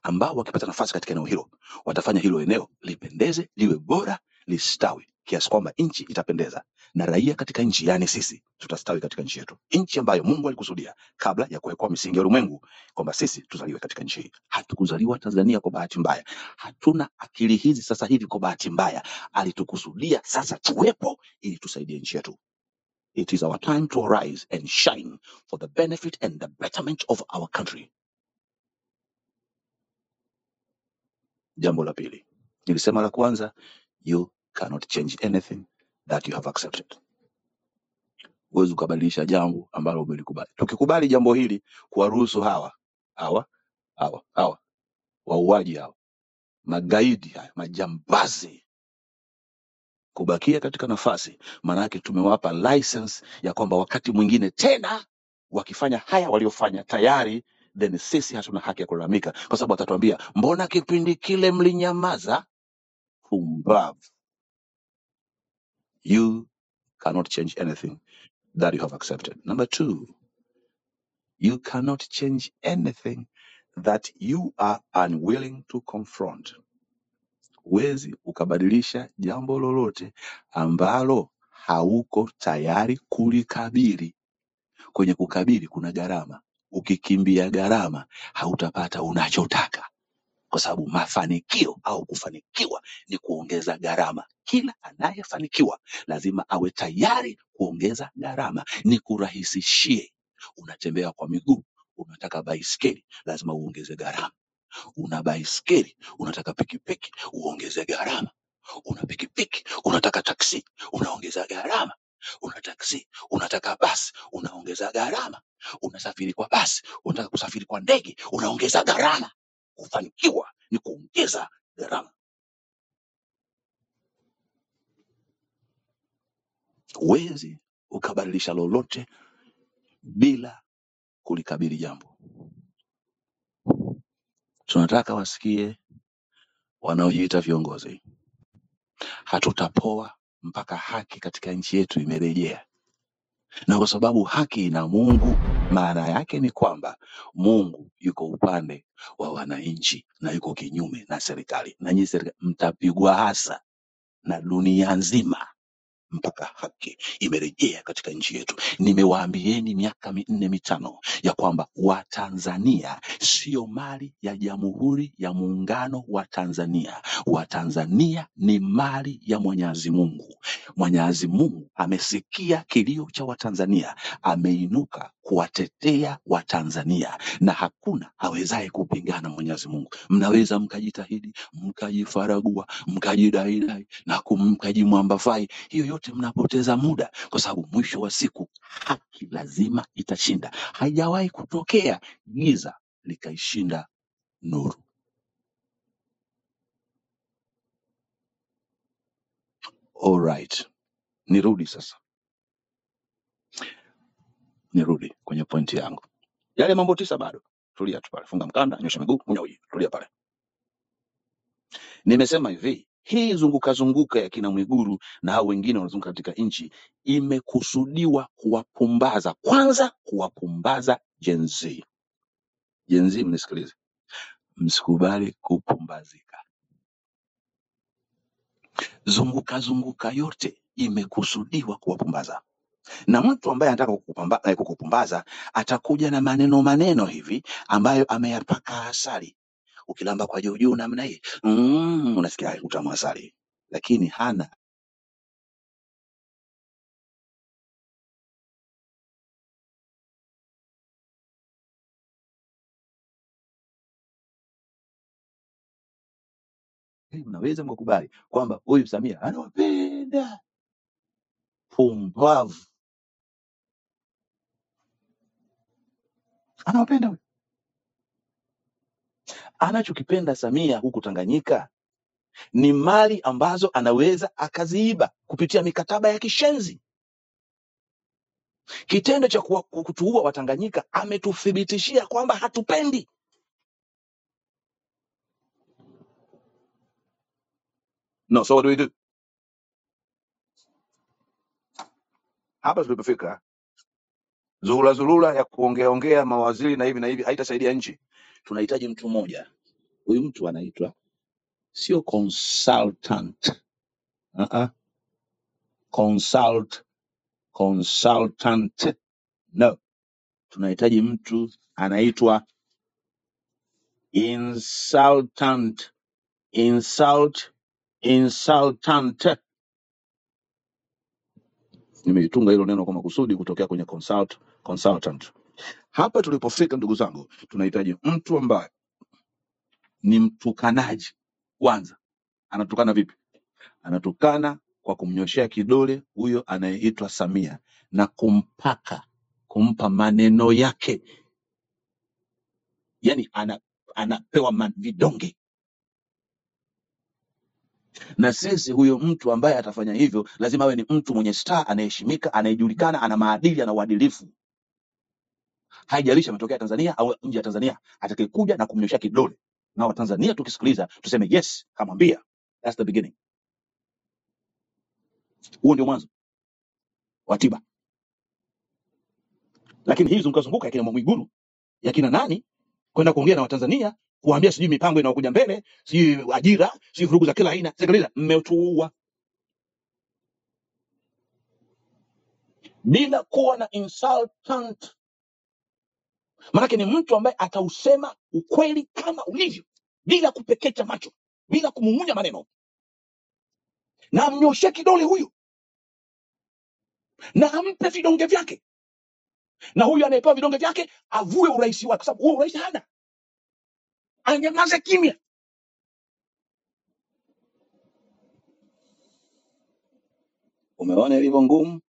ambao wakipata nafasi katika eneo hilo watafanya hilo eneo lipendeze, liwe bora, listawi kiasi kwamba nchi itapendeza na raia katika nchi, yani sisi tutastawi katika nchi yetu, nchi ambayo Mungu alikusudia kabla ya kuwekwa misingi ya ulimwengu kwamba sisi tuzaliwe katika nchi hii. Hatukuzaliwa Tanzania kwa bahati mbaya, hatuna akili hizi sasa hivi kwa bahati mbaya. Alitukusudia sasa tuwepo ili tusaidie nchi yetu. It is our time to arise and shine for the benefit and the betterment of our country. Jambo la pili, nilisema la kwanza, you cannot change anything that you have accepted. Huwezi kubadilisha jambo ambalo umelikubali. Tukikubali jambo hili kuwaruhusu hawa wauaji hawa, magaidi haya, majambazi kubakia katika nafasi, maana yake tumewapa license ya kwamba wakati mwingine tena wakifanya haya waliofanya tayari, then sisi hatuna haki ya kulalamika, kwa sababu atatuambia mbona kipindi kile mlinyamaza. Pumbavu. You cannot change anything that you have accepted. Number two, you cannot change anything that you are unwilling to confront. Huwezi ukabadilisha jambo lolote ambalo hauko tayari kulikabili. Kwenye kukabili kuna gharama. Ukikimbia gharama hautapata unachotaka, kwa sababu mafanikio au kufanikiwa ni kuongeza gharama. Kila anayefanikiwa lazima awe tayari kuongeza gharama. Ni kurahisishie, unatembea kwa miguu, unataka baiskeli, lazima uongeze gharama. Una baiskeli, unataka pikipiki, uongeze gharama. Una pikipiki, unataka taksi, unaongeza gharama. Una taksi, unataka basi, unaongeza gharama. Unasafiri kwa basi, unataka kusafiri kwa ndege, unaongeza gharama. Kufanikiwa ni kuongeza gharama. Huwezi ukabadilisha lolote bila kulikabili jambo. Tunataka wasikie wanaojiita viongozi, hatutapoa mpaka haki katika nchi yetu imerejea. Na kwa sababu haki ina Mungu, maana yake ni kwamba Mungu yuko upande wa wananchi na yuko kinyume na serikali, na nyinyi serikali mtapigwa hasa na dunia nzima mpaka haki imerejea katika nchi yetu. Nimewaambieni miaka 4-5 ya kwamba Watanzania sio mali ya Jamhuri ya Muungano wa Tanzania. Watanzania ni mali ya Mwenyezi Mungu. Mwenyezi Mungu amesikia kilio cha Watanzania, ameinuka kuwatetea Watanzania, na hakuna awezaye kupingana Mwenyezi Mungu. Mnaweza mkajitahidi, mkajifaragua, mkajidaidai na mkajimwambafai, hiyo yote mnapoteza muda, kwa sababu mwisho wa siku haki lazima itashinda. Haijawahi kutokea giza likaishinda nuru. All right. Nirudi kwenye pointi yangu. Yale mambo 9 bado. Tulia tu pale, funga mkanda, nyosha miguu, kunywa uji. Tulia pale. Nimesema hivi, hii zunguka ya kina Mwigulu na hao wengine wanazunguka katika nchi imekusudiwa kuwapumbaza, kwanza kuwapumbaza Gen Z. Gen Z, mnisikilize, msikubali kupumbazika. Zunguka yote imekusudiwa kuwapumbaza, na mtu ambaye anataka kukupumbaza atakuja na maneno hivi ambayo ameyapaka asali. Ukilamba kwa juu namna hii unasikia utamu asali, lakini hana mnaweza mkakubali kwamba huyu Samia anawapenda. Pumbavu, anawapenda huyu. Anachokipenda Samia huku Tanganyika ni mali ambazo anaweza akaziiba kupitia mikataba ya kishenzi. Kitendo cha kutuua Watanganyika ametuthibitishia kwamba hatupendi. No, so what do we do? Hapa tulipofika, zulula ya kuongea mawaziri na hivi haitasaidia nchi. Tunahitaji mtu mmoja. Huyu mtu anaitwa sio consultant. Consultant. No. Tunahitaji mtu anaitwa insultant. Nimeitunga hilo neno kwa makusudi kutokea kwenye consultant. Hapa tulipofika, ndugu zangu, tunahitaji mtu ambaye ni mtukanaji. Kwanza, anatukana vipi? Anatukana kwa kumnyoshea kidole huyo anayeitwa Samia na kumpa maneno yake. Yani anapewa vidonge. Na sisi huyo mtu ambaye atafanya hivyo lazima awe ni mtu mwenye star, anaheshimika, anayejulikana, ana maadili, ana uadilifu. Haijalishi ametokea Tanzania au nje ya Tanzania, atakayekuja na kumnyoshea kidole na Watanzania tukisikiliza tuseme yes, kamwambia. That's the beginning. Huo ndio mwanzo wa tiba. Lakini hii zunguka ya kina Mwigulu, ya kina nani, kwenda kuongea na Watanzania, kuambia sijui mipango inayokuja mbele, sijui ajira, sijui vurugu za kila aina, sikiliza, mmetuua. Bila kuwa na insultant. Maanake ni mtu ambaye atausema ukweli kama ulivyo, bila kupekecha macho, bila kumumunya maneno. Na amnyoshe kidole huyu, na ampe vidonge vyake. Na huyu anayepewa vidonge vyake avue urais wake, sababu huo urais hana. Anyamaze kimya. Umeona ilivyo ngumu?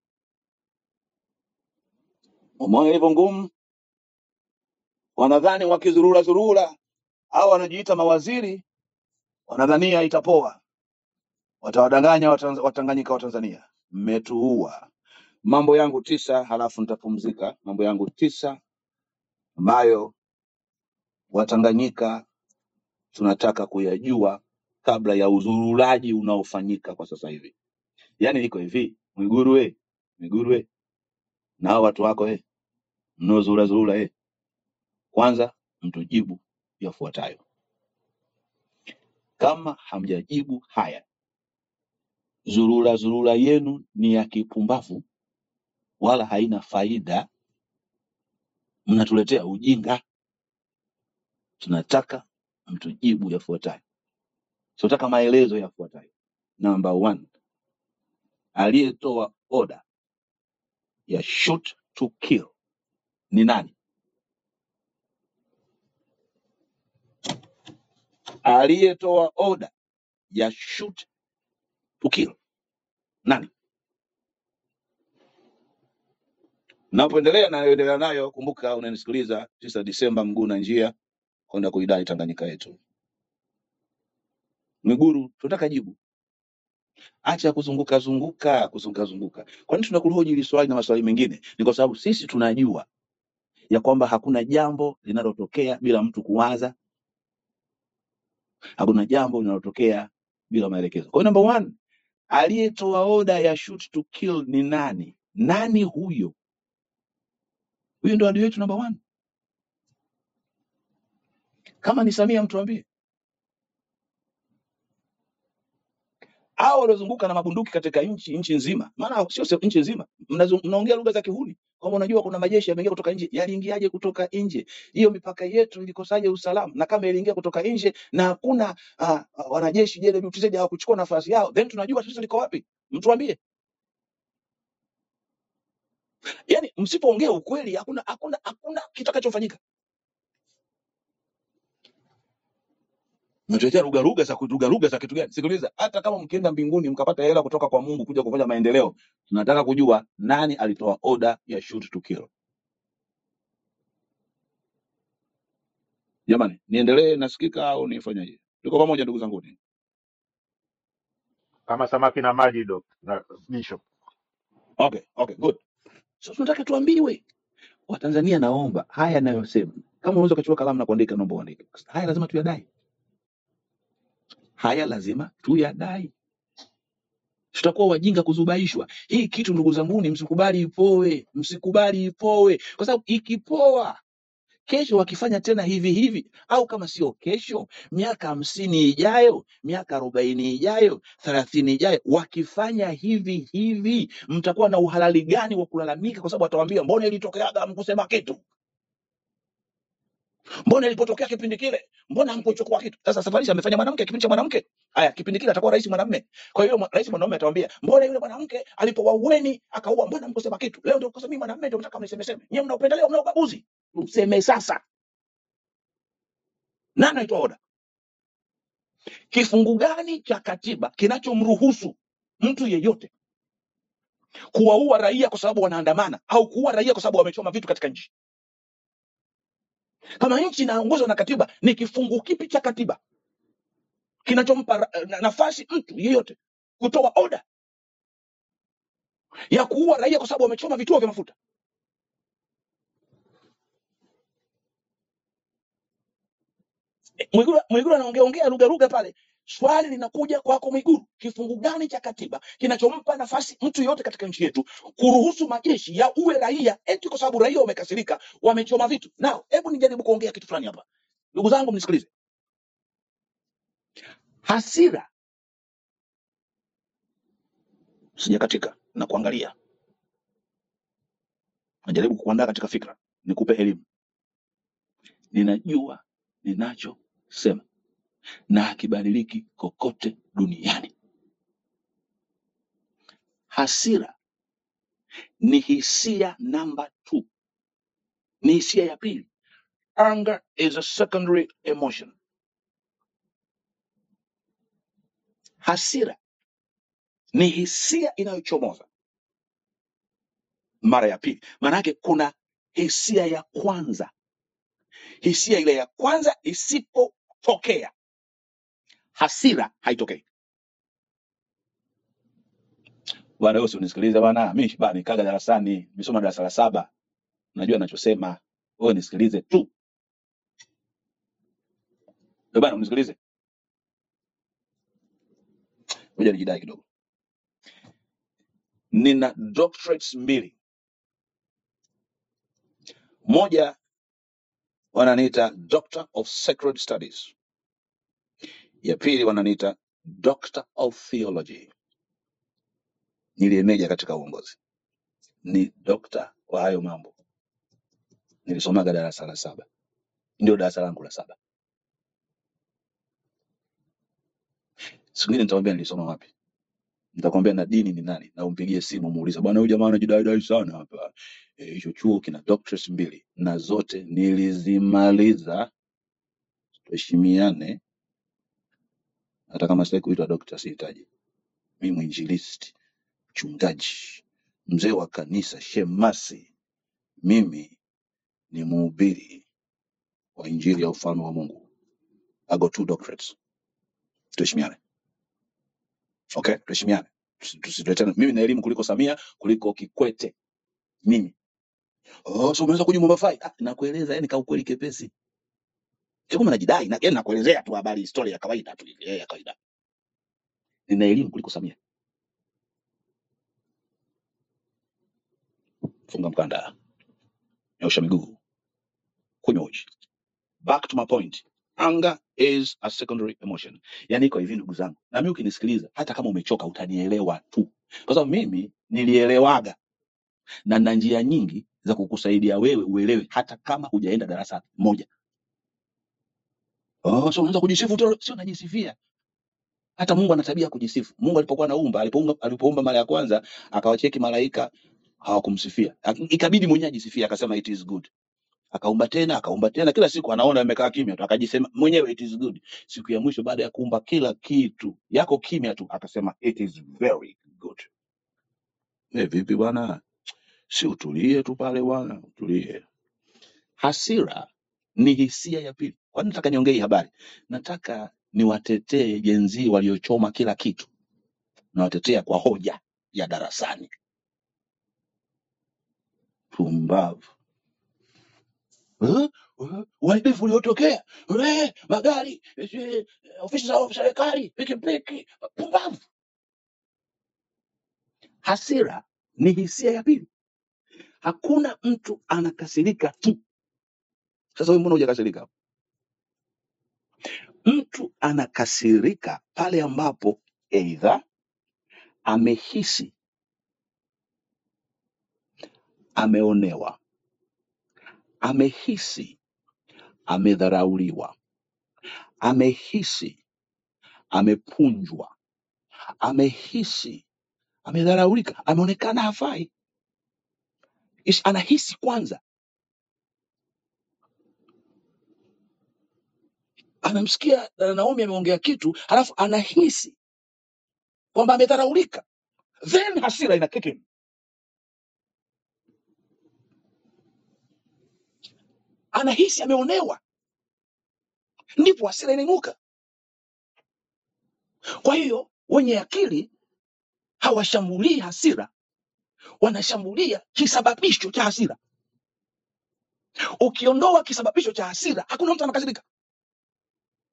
Umeona ilivyo ngumu? Wanadhani wakizurura au wanajiita mawaziri, wanadhania itapoa. Watawadanganya Watanganyika wa Tanzania. Mmetuua. Mambo yangu 9 halafu nitapumzika. Mambo yangu 9 ambayo Watanganyika tunataka kuyajua kabla ya uzurulaji unaofanyika kwa sasa hivi. Yaani iko hivi, Mwigulu na hao watu wako mnaozurura. Kwanza mtujibu yafuatayo. Kama hamjajibu haya, zurura yenu ni ya kipumbavu wala haina faida, mnatuletea ujinga. Tunataka mtujibu yafuatayo. Tunataka maelezo yafuatayo. Number 1, aliyetoa order ya shoot to kill ni nani? Aliyetoa order ya shoot to kill nani? Napoendelea nayo, kumbuka unanisikiliza, 9 Disemba, mguu na njia kwenda kuidai Tanganyika yetu. Mwigulu, tunataka jibu. Acha kuzunguka. Kwa nini tunakuhoji hili swali na maswali mengine? Ni kwa sababu sisi tunajua ya kwamba hakuna jambo linalotokea bila mtu kuwaza, Hakuna jambo linalotokea bila maelekezo. Kwa hiyo number one, aliyetoa oda ya shoot to kill ni nani? Nani huyo? Huyo ndo adui wetu number one. Kama ni Samia mtuambie. Hao waliozunguka na mabunduki katika nchi nzima, maana sio nchi nzima, mnaongea lugha za kihuni. Kama unajua kuna majeshi yameingia kutoka nje, yaliingiaje kutoka nje? Hiyo mipaka yetu ilikosaje usalama? Na kama iliingia kutoka nje na hakuna wanajeshi JWTZ hawakuchukua nafasi yao, then tunajua tatizo liko wapi? Mtuambie. Yaani msipoongea ukweli hakuna kitakachofanyika. Mnatetea lugha za kitu gani? Sikiliza, hata kama mkienda mbinguni mkapata hela kutoka kwa Mungu kuja kufanya maendeleo, tunataka kujua nani alitoa oda ya shoot to kill. Jamani, niendelee nasikika au nifanyaje? Tuko pamoja ndugu zangu. kama samaki na maji na Bishop. Okay, good. So tunataka tuambiwe Watanzania, naomba haya yanayosema, kama unaweza kuchukua kalamu na kuandika, naomba uandike. Haya lazima tuyadai. Haya lazima tuyadai. Tutakuwa wajinga kuzubaishwa. Hii kitu ndugu zangu, msikubali ipoe, kwa sababu ikipoa kesho wakifanya tena hivi au kama sio kesho, miaka 50 ijayo, miaka 40 ijayo, 30 ijayo, wakifanya hivi, mtakuwa na uhalali gani wa kulalamika? Kwa sababu watawaambia mbona ilitokeaga mkusema kitu, mbona ilipotokea kipindi kile, mbona hamkuchukua kitu. Sasa safari amefanya mwanamke, kipindi cha mwanamke, haya kipindi kile atakuwa rais mwanamume. Kwa hiyo rais mwanamume atawaambia mbona yule mwanamke alipowaueni akaua, mbona hamkusema kitu. Leo ndio kwa sababu mimi mwanamume ndio nataka mnisemeseme. Nyinyi mna upendeleo, mna ubaguzi. Useme sasa. Nani anaitoa oda? Kifungu gani cha katiba kinachomruhusu mtu yeyote kuwaua raia kwa sababu wanaandamana au kuua raia kwa sababu wamechoma vitu katika nchi? Kama nchi inaongozwa na katiba, ni kifungu kipi cha katiba kinachompa nafasi mtu yeyote kutoa oda ya kuua raia kwa sababu wamechoma vituo vya mafuta? Mwigulu anaongea lugha pale. Swali linakuja kwako Mwigulu, kifungu gani cha katiba kinachompa nafasi mtu yote katika nchi yetu kuruhusu majeshi ya uwe raia eti kwa sababu raia wamekasirika, wamechoma vitu? Nao hebu nijaribu kuongea kitu fulani hapa, ndugu zangu, mnisikilize. Hasira sijakatika na kuangalia, najaribu kuandaa katika fikra, nikupe elimu. Ninajua ninachosema na hakibadiliki kokote duniani. Hasira ni hisia number 2, ni hisia ya pili. Anger is a secondary emotion. Hasira ni hisia inayochomoza mara ya pili. Maana yake kuna hisia ya kwanza. Hisia ile ya kwanza isipotokea, hasira haitokei. Bwana wewe unisikilize bwana, mimi bwana nikaga darasani, nimesoma darasa la 7. Najua ninachosema. Wewe nisikilize tu. Wewe bwana unisikilize. Ngoja nijidai kidogo. Nina doctorates 2. Moja wananiita Doctor of Sacred Studies. Ya pili wananiita Doctor of Theology. Niliemeja katika uongozi. Ni doctor wa hayo mambo. Nilisomaga darasa la 7. Ndio darasa langu la 7. Siku nyingine nitakwambia nilisoma wapi. Nitakwambia na dini ni nani, na umpigie simu muulize, bwana huyu jamaa anajidai sana hapa. Hicho chuo kina doctorates 2 na zote nilizimaliza. Tuheshimiane. Hata kama sitaki kuitwa doctor, sihitaji. Mimi mwinjilisti, mchungaji, mzee wa kanisa, shemasi. Mimi ni mhubiri wa injili ya ufalme wa Mungu. I got 2 doctorates. Tuheshimiane. Okay, tuheshimiane. Tusituletane. Mimi na elimu kuliko Samia, kuliko Kikwete. Mimi. So unaweza kujua Mambafai? Nakueleza yani kwa ukweli kepesi. Sio kama najidai na yani nakuelezea tu habari historia ya kawaida tu ile ya kawaida. Nina elimu kuliko Samia. Funga mkanda, nyosha miguu, kunywa uji. Back to my point. Anger is a secondary emotion. Yani iko hivi ndugu zangu. Na mimi ukinisikiliza hata kama umechoka utanielewa tu. Kwa sababu mimi nilielewaga na nina njia nyingi za kukusaidia wewe uelewe hata kama hujaenda darasa moja. Oh, so unaanza kujisifu tu, sio najisifia. Hata Mungu ana tabia kujisifu. Mungu alipokuwa anaumba, alipoumba mara ya kwanza, akawacheki malaika hawakumsifia. Ikabidi mwenyewe ajisifia akasema it is good. Akaumba tena, kila siku anaona amekaa kimya tu, akajisema mwenyewe it is good. Siku ya mwisho baada ya kuumba kila kitu, yako kimya tu, akasema it is very good. Vipi bwana? Si utulie tu pale bwana, utulie. Hasira ni hisia ya pili. Kwa nini nataka niongee hii habari? Nataka niwatetee jenzi waliochoma kila kitu. Nawatetea kwa hoja ya darasani. Pumbavu. Uharibifu uliotokea, magari, ofisi za serikali, pikipiki. Pumbavu. Hasira ni hisia ya pili. Hakuna mtu anakasirika tu. Sasa wewe mbona hujakasirika? Mtu anakasirika pale ambapo aidha amehisi ameonewa, amehisi amedharauliwa, amehisi amepunjwa, amehisi amedharaulika, ameonekana hafai. Anahisi kwanza, amemsikia Naomi ameongea kitu, halafu anahisi kwamba amedharaulika, then hasira ina kick in. Anahisi ameonewa, ndipo hasira inainuka. Kwa hiyo wenye akili hawashambulii hasira, wanashambulia kisababisho cha hasira. Ukiondoa kisababisho cha hasira, hakuna mtu anakasirika.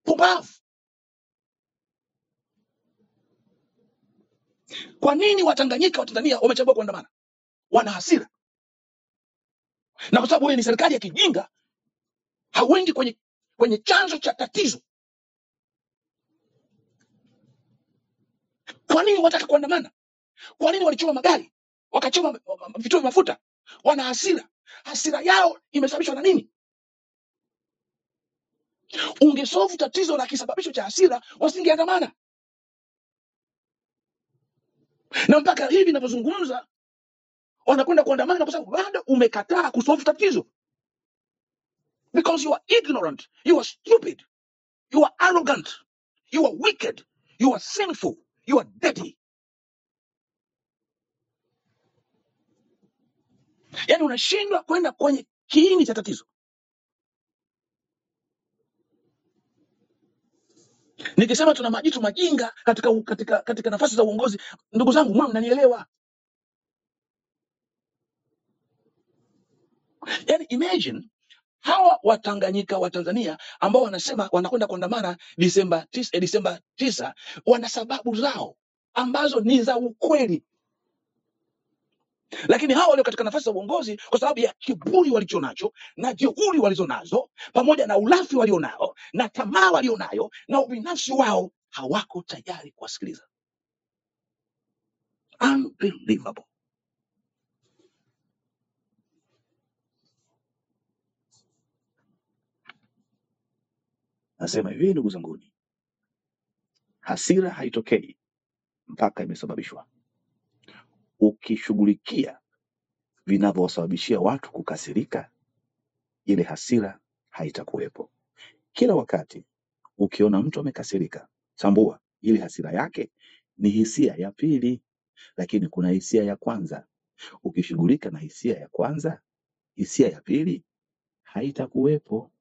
Pumbavu. Kwa nini Watanganyika, Watanzania wamechagua kuandamana? Wana hasira. Na kwa sababu wewe ni serikali ya kijinga, hauendi kwenye chanzo cha tatizo. Kwa nini wataka kuandamana? Kwa nini walichoma magari, wakachoma vituo vya mafuta? Wana hasira. Hasira yao imesababishwa na nini? Ungesolve tatizo la kisababisho cha hasira, wasingeandamana. Na mpaka hivi ninavyozungumza wanakwenda kuandamana kwa sababu bado umekataa kusolve tatizo. Because you are ignorant, you are stupid, you are arrogant, you are wicked, you are sinful, you are dirty. Yani unashindwa kwenda kwenye kiini cha tatizo. Nikisema tuna majitu majinga katika nafasi za uongozi, ndugu zangu, mwa mnanielewa? Yani imagine hawa Watanganyika wa Tanzania ambao wanasema wanakwenda kuandamana Disemba 9, wana sababu zao ambazo ni za ukweli. Lakini hawa walio katika nafasi za uongozi, kwa sababu ya kiburi walichonacho na jeuri walizonazo, pamoja na ulafi walionao na tamaa walionayo na ubinafsi wao, hawako tayari kuwasikiliza. Unbelievable. Nasema hivi ndugu zangu, hasira haitokei mpaka imesababishwa. Ukishughulikia vinavyosababishia watu kukasirika, ile hasira haitakuwepo. Kila wakati ukiona mtu amekasirika, tambua ile hasira yake ni hisia ya pili, lakini kuna hisia ya kwanza. Ukishughulika na hisia ya kwanza, hisia ya pili haitakuwepo.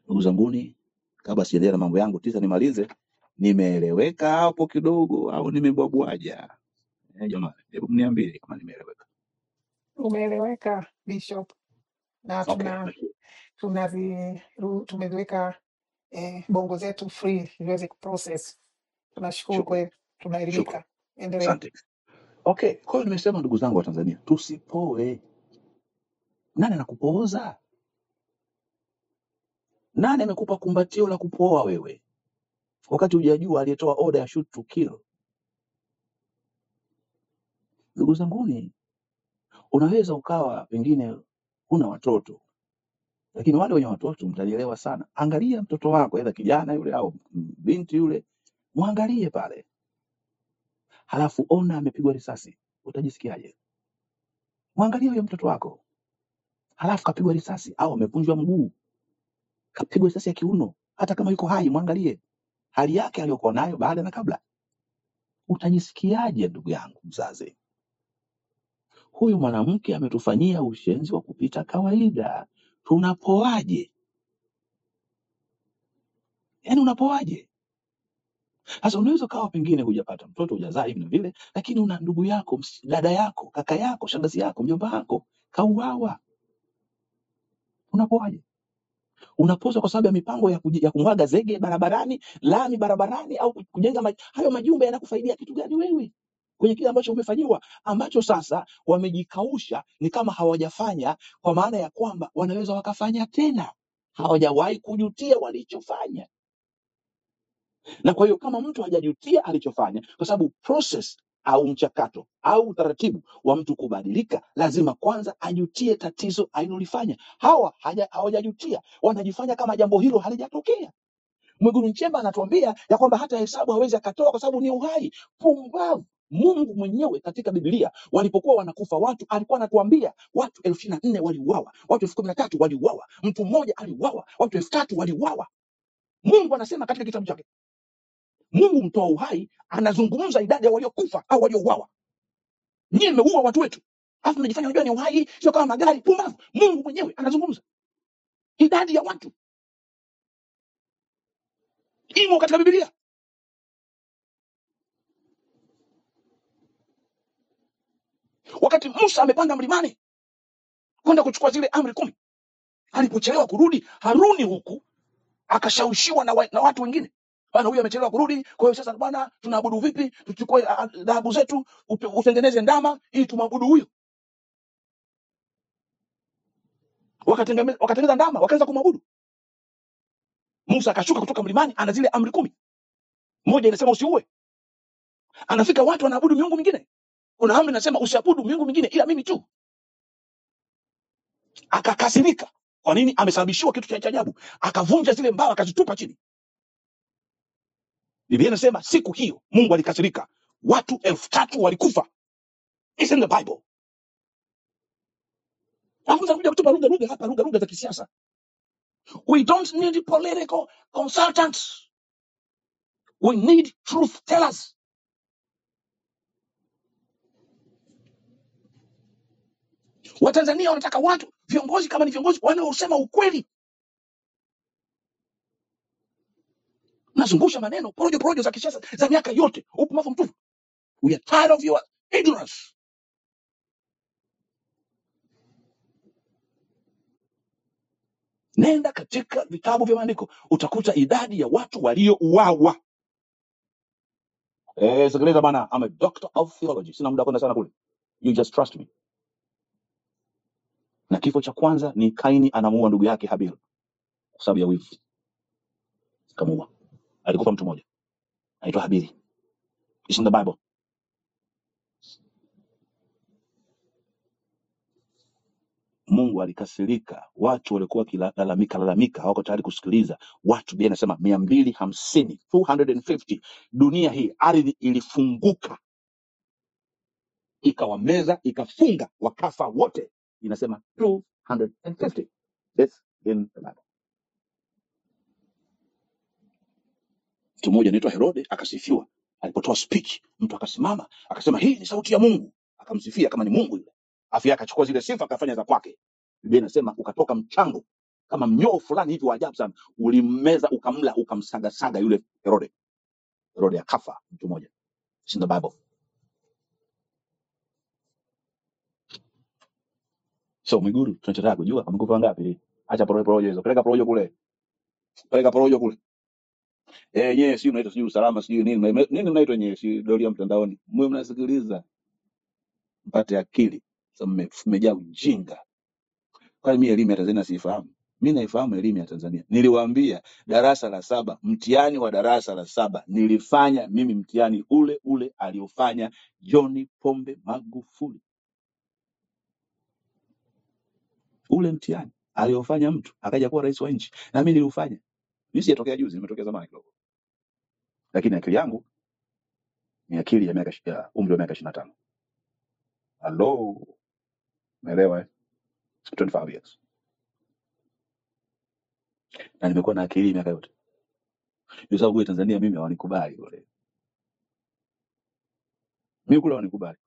Ndugu zanguni, kabla sijaendelea na mambo yangu 9 nimalize, nimeeleweka hapo kidogo au nimebwabwaja? Jamani, hebu mniambie kama nimeeleweka. Umeeleweka Bishop, na Okay. tumeziweka bongo zetu free ziweze kuprocess. Tunashukuru, kwa Shukran, hiyo shukran, tunaelimika. Endelea. asante. Okay, kwa hiyo nimesema ndugu zangu wa Tanzania, tusipoe. Nani anakupooza? Nani amekupa kumbatio la kupoa wewe wakati hujajua aliyetoa order ya shoot to kill? Ndugu zanguni, unaweza ukawa pengine huna watoto, lakini wale wenye watoto mtanielewa sana. Angalia mtoto wako, aidha kijana yule au binti yule, mwangalie pale, halafu ona amepigwa risasi, utajisikiaje? Mwangalie huyo mtoto wako, halafu kapigwa risasi au amevunjwa mguu, kapigwa risasi ya kiuno, hata kama yuko hai, mwangalie hali yake aliyokuwa nayo baada na kabla, utajisikiaje? Ndugu yangu mzazi, huyu mwanamke ametufanyia ushenzi wa kupita kawaida, tunapoaje? Yani unapoaje? Sasa unaweza ukawa pengine hujapata mtoto, hujazaa hivi na vile, lakini una ndugu yako, dada yako, kaka yako, shangazi yako, mjomba wako kauawa, unapoaje? Unapoza kwa sababu ya mipango ya kumwaga zege barabarani, lami barabarani, au kujenga hayo majumba yanakufaidia kitu gani wewe kwenye kile ambacho umefanyiwa, ambacho sasa wamejikausha, ni kama hawajafanya, kwa maana ya kwamba wanaweza wakafanya tena, hawajawahi kujutia walichofanya. Na kwa hiyo kama mtu hajajutia alichofanya, kwa sababu process au mchakato au utaratibu wa mtu kubadilika, lazima kwanza ajutie tatizo alilolifanya. Hawa hawajajutia, wanajifanya kama jambo hilo halijatokea. Mwigulu Nchemba anatuambia ya kwamba hata hesabu hawezi akatoa kwa sababu ni uhai. Pumbavu! Mungu mwenyewe katika Biblia walipokuwa wanakufa watu alikuwa anatuambia watu 24,000 waliuawa, watu 13,000 waliuawa, mtu mmoja aliuawa, watu 3,000 waliuawa. Mungu anasema katika kitabu chake. Mungu mtoa uhai anazungumza idadi ya waliokufa au waliouawa. Nyie mmeua watu wetu, alafu mnajifanya unajua ni uhai, sio kama magari. Pumbavu! Mungu mwenyewe anazungumza idadi ya watu, imo katika Biblia. Wakati Musa amepanda mlimani kwenda kuchukua zile amri 10, alipochelewa kurudi, Haruni huku akashawishiwa na watu wengine, bwana huyu amechelewa kurudi, kwa hiyo sasa bwana tunaabudu vipi? Tuchukue dhahabu zetu, utengeneze ndama ili tumwabudu huyu. Wakatengeneza ndama, wakaanza kumwabudu. Musa akashuka kutoka mlimani, ana zile amri 10. Moja inasema usiue. Anafika watu wanaabudu miungu mingine. Kuna amri inasema usiabudu miungu mingine ila mimi tu. Akakasirika. Kwa nini? Amesababishiwa kitu cha ajabu. Akavunja zile mbao akazitupa chini. Biblia inasema siku hiyo Mungu alikasirika. Watu 3,000 walikufa. It's in the Bible. Hafunza kuja kutupa lugha hapa, lugha za kisiasa. We don't need political consultants. We need truth tellers. Watanzania wanataka watu, viongozi kama ni viongozi wanaosema ukweli. Nazungusha maneno porojo za kisiasa za miaka yote. Upumbavu mtupu. We are tired of your ignorance. Nenda katika vitabu vya maandiko utakuta idadi ya watu waliouawa. Sikiliza bana, I'm a doctor of theology. Sina muda kwenda sana kule. You just trust me. Na kifo cha kwanza ni Kaini anamuua ndugu yake Habil kwa sababu ya wivu. Kamuua. Alikufa mtu mmoja. Anaitwa Habili. It's in the Bible. Mungu alikasirika. Watu walikuwa lalamika, hawako tayari kusikiliza. Watu Biblia inasema 250, 250. Dunia hii ardhi ilifunguka. Ikawameza, ikafunga, wakafa wote. Inasema 250. That's in the Bible. Mtu mmoja anaitwa Herode akasifiwa. Alipotoa speech, mtu akasimama, akasema hii ni sauti ya Mungu. Akamsifia kama ni Mungu yule. Afya akachukua zile sifa akafanya za kwake. Biblia inasema ukatoka mchango kama mnyoo fulani hivi wa ajabu sana, ulimmeza, ukamla, ukamsagasaga yule Herode. Herode akafa mtu mmoja. It's in the Bible. So Mwigulu tunachotaka kujua amekufa ngapi? Acha porojo hizo. Peleka porojo kule. Peleka porojo kule. Yeye si unaitwa sijui usalama sijui nini. Nini unaitwa nyewe si doria mtandaoni. Mwe mnasikiliza mpate akili. Sasa mmejaa ujinga. Kwani mimi elimu ya Tanzania siifahamu? Mimi naifahamu elimu ya Tanzania. Niliwaambia darasa la 7, mtihani wa darasa la 7 nilifanya mimi mtihani ule ule aliofanya John Pombe Magufuli. Ule mtihani aliofanya mtu akaja kuwa rais wa nchi na mimi niliufanya. Mimi sijatokea juzi, nimetokea zamani kidogo. Lakini akili yangu ni akili ya umri wa miaka 25. Hello, umeelewa? 25 years. Na nimekuwa na akili miaka yote. Kwa sababu kwa Tanzania mimi hawanikubali wale. Mimi kule hawanikubali.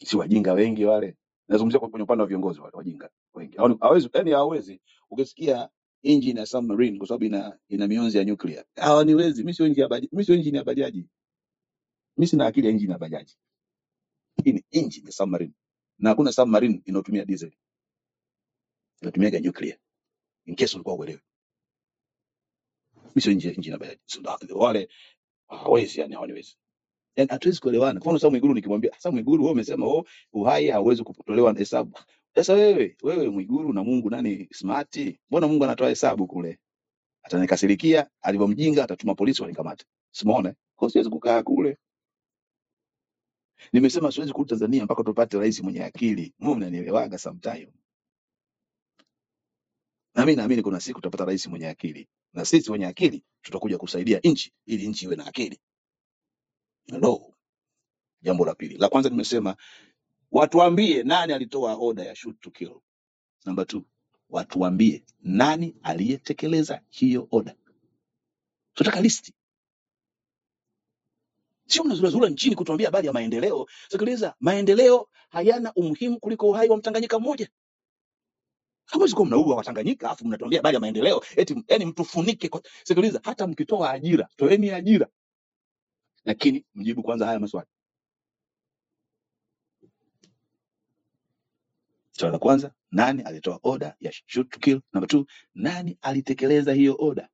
Si wajinga wengi wale. Nazungumzia kwenye upande wa viongozi wale wajinga wengi. Hawezi ukisikia engine ya submarine kwa sababu ina mionzi ya nuclear. Hawaniwezi. Mimi sio engine ya bajaji. Mimi sina akili ya engine ya bajaji. Hii ni engine ya submarine. Na hakuna submarine inayotumia diesel. Inatumia nuclear. In case ulikuwa uelewe. Mimi sio engine ya bajaji. Wale hawezi, yani hawaniwezi. Yaani hatuwezi kuelewana. Kwa mfano Mwigulu nikimwambia, sasa Mwigulu wewe umesema uhai hauwezi kutolewa na hesabu. Sasa wewe Mwigulu na Mungu nani smart? Mbona Mungu anatoa hesabu kule? Atanikasirikia, alivyomjinga atatuma polisi wanikamate. Simuone. Kwa siwezi kukaa kule. Nimesema siwezi kurudi Tanzania mpaka tupate rais mwenye akili. Mungu mnanielewaga sometime. Na mimi naamini kuna siku tutapata rais mwenye akili. Na sisi wenye akili tutakuja kusaidia nchi ili nchi iwe na akili. Ndio. Jambo la pili. La kwanza nimesema watuambie nani alitoa order ya shoot to kill. Number 2, watuambie nani aliyetekeleza hiyo order. Tunataka listi. Sio mnazurazura nchini kutuambia habari ya maendeleo. Sikiliza, maendeleo hayana umuhimu kuliko uhai wa Mtanganyika mmoja. Hamwezi kuwa mnaua Watanganyika afu mnatuambia habari ya maendeleo eti yani mtufunike. Sikiliza, hata mkitoa ajira, toeni ajira. Lakini mjibu kwanza haya maswali. Swali la kwanza, nani alitoa order ya shoot to kill? Number 2, nani alitekeleza hiyo order?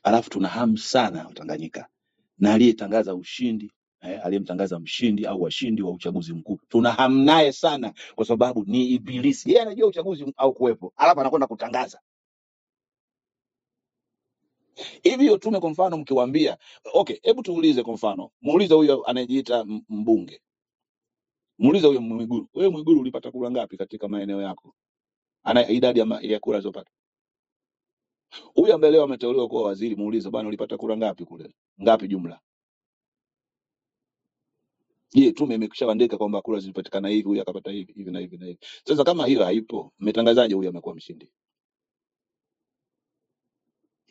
Alafu tuna hamu sana Watanganyika na aliyetangaza ushindi, aliyemtangaza mshindi au washindi wa uchaguzi mkuu. Tuna hamu naye sana kwa sababu ni ibilisi. Yeye anajua uchaguzi au kuwepo, alafu anakwenda kutangaza. Hivi hiyo tume kwa mfano mkiwaambia, okay, hebu tuulize kwa mfano, muulize huyo anayejiita mbunge. Muulize huyo Mwigulu. Wewe Mwigulu ulipata kura ngapi katika maeneo yako? Ana idadi ya kura zilizopata. Huyu ambaye leo ameteuliwa kuwa waziri, muulize bwana ulipata kura ngapi kule? Ngapi jumla? Je, tume imekishaandika kwamba kura zilipatikana hivi, huyu akapata hivi na hivi na hivi. Sasa kama hiyo haipo, mmetangazaje huyu amekuwa mshindi?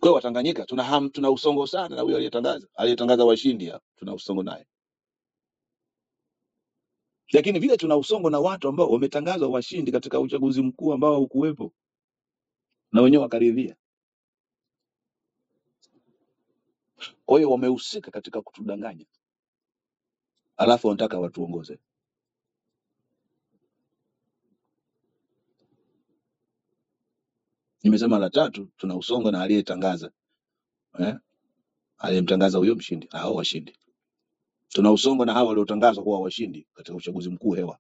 Kwa hiyo Watanganyika tuna usongo sana na huyo aliyetangaza washindi, tuna usongo naye. Lakini vile tuna usongo na watu ambao wametangazwa washindi katika uchaguzi mkuu ambao haukuwepo na wenyewe wakaridhia. Kwa hiyo wamehusika katika kutudanganya. Alafu wanataka watuongoze. Nimesema la tatu, tuna usongo na aliyetangaza. Aliyemtangaza huyo mshindi na hao washindi. Tuna usongo na hao waliotangazwa kuwa washindi katika uchaguzi mkuu hewa.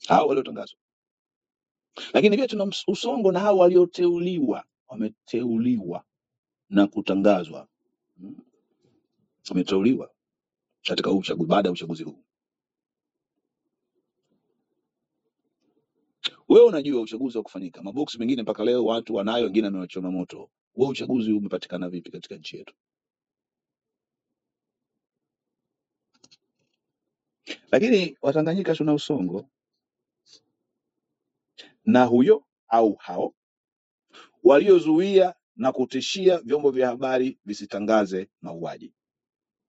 Hao waliotangazwa. Lakini pia tuna usongo na hao walioteuliwa, wameteuliwa na kutangazwa. Wameteuliwa katika uchaguzi baada ya uchaguzi huu. Wewe unajua uchaguzi wa kufanyika. Maboksi mengine mpaka leo watu wanayo, wengine wamewachoma moto. Wewe uchaguzi umepatikana vipi katika nchi yetu? Lakini Watanganyika tuna usongo na huyo au hao waliozuia na kutishia vyombo vya habari visitangaze mauaji.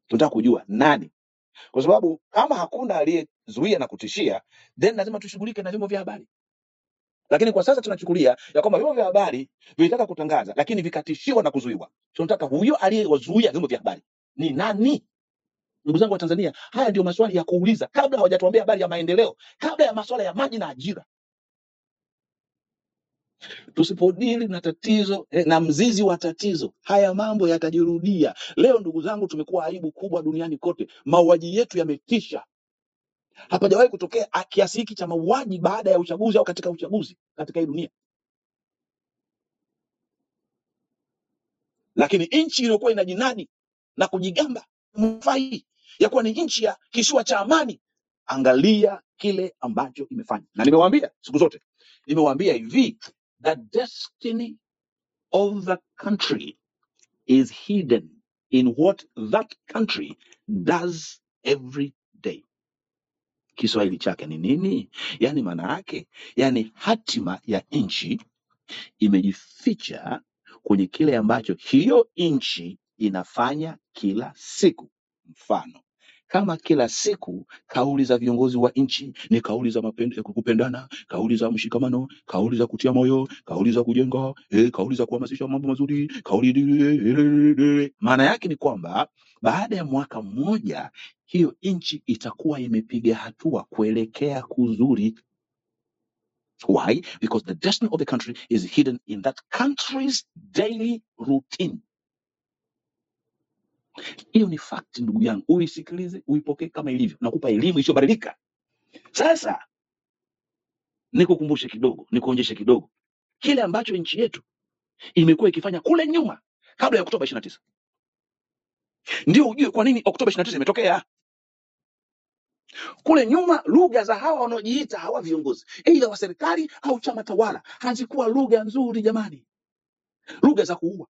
Tunataka kujua nani. Kwa sababu kama hakuna aliyezuia na kutishia, then lazima tushughulike na vyombo vya habari. Lakini kwa sasa tunachukulia ya kwamba vyombo vya habari vilitaka kutangaza lakini vikatishiwa na kuzuiwa. Tunataka huyo aliyewazuia vyombo vya habari ni nani? Ndugu zangu wa Tanzania, haya ndio maswali ya kuuliza kabla hawajatuambia habari ya maendeleo, kabla ya masuala ya maji na ajira. Tusipodili na tatizo na mzizi wa tatizo, haya mambo yatajirudia. Leo ndugu zangu, tumekuwa aibu kubwa duniani kote. Mauaji yetu yametisha. Hapajawahi kutokea kiasi hiki cha mauaji baada ya uchaguzi au katika uchaguzi katika hii dunia. Lakini nchi iliyokuwa inajinadi na kujigamba mfai ya kuwa ni nchi ya kisiwa cha amani, angalia kile ambacho imefanya. Na nimewaambia siku zote, nimewaambia hivi, the destiny of the country is hidden in what that country does every day. Kiswahili chake ni nini? Yani maana yake, yani hatima ya nchi imejificha kwenye kile ambacho hiyo nchi inafanya kila siku. Mfano, kama kila siku kauli za viongozi wa nchi ni kauli za kupendana, kauli za mshikamano, kauli za kutia moyo, kauli za kujenga, kauli za kuhamasisha mambo mazuri, maana yake ni kwamba baada ya mwaka mmoja hiyo nchi itakuwa imepiga hatua kuelekea kuzuri. Why? Because the destiny of the country is hidden in that country's daily routine. Hiyo ni fact ndugu yangu, uisikilize, uipokee kama ilivyo. Nakupa elimu isiyobadilika. Sasa nikukumbushe kidogo, nikuonyeshe kidogo kile ambacho nchi yetu imekuwa ikifanya kule nyuma kabla ya Oktoba 29. Ndio ujue kwa nini Oktoba 29 imetokea. Kule nyuma lugha za hawa wanaojiita hawa viongozi aidha wa serikali au chama tawala hazikuwa lugha nzuri jamani. Lugha za kuua,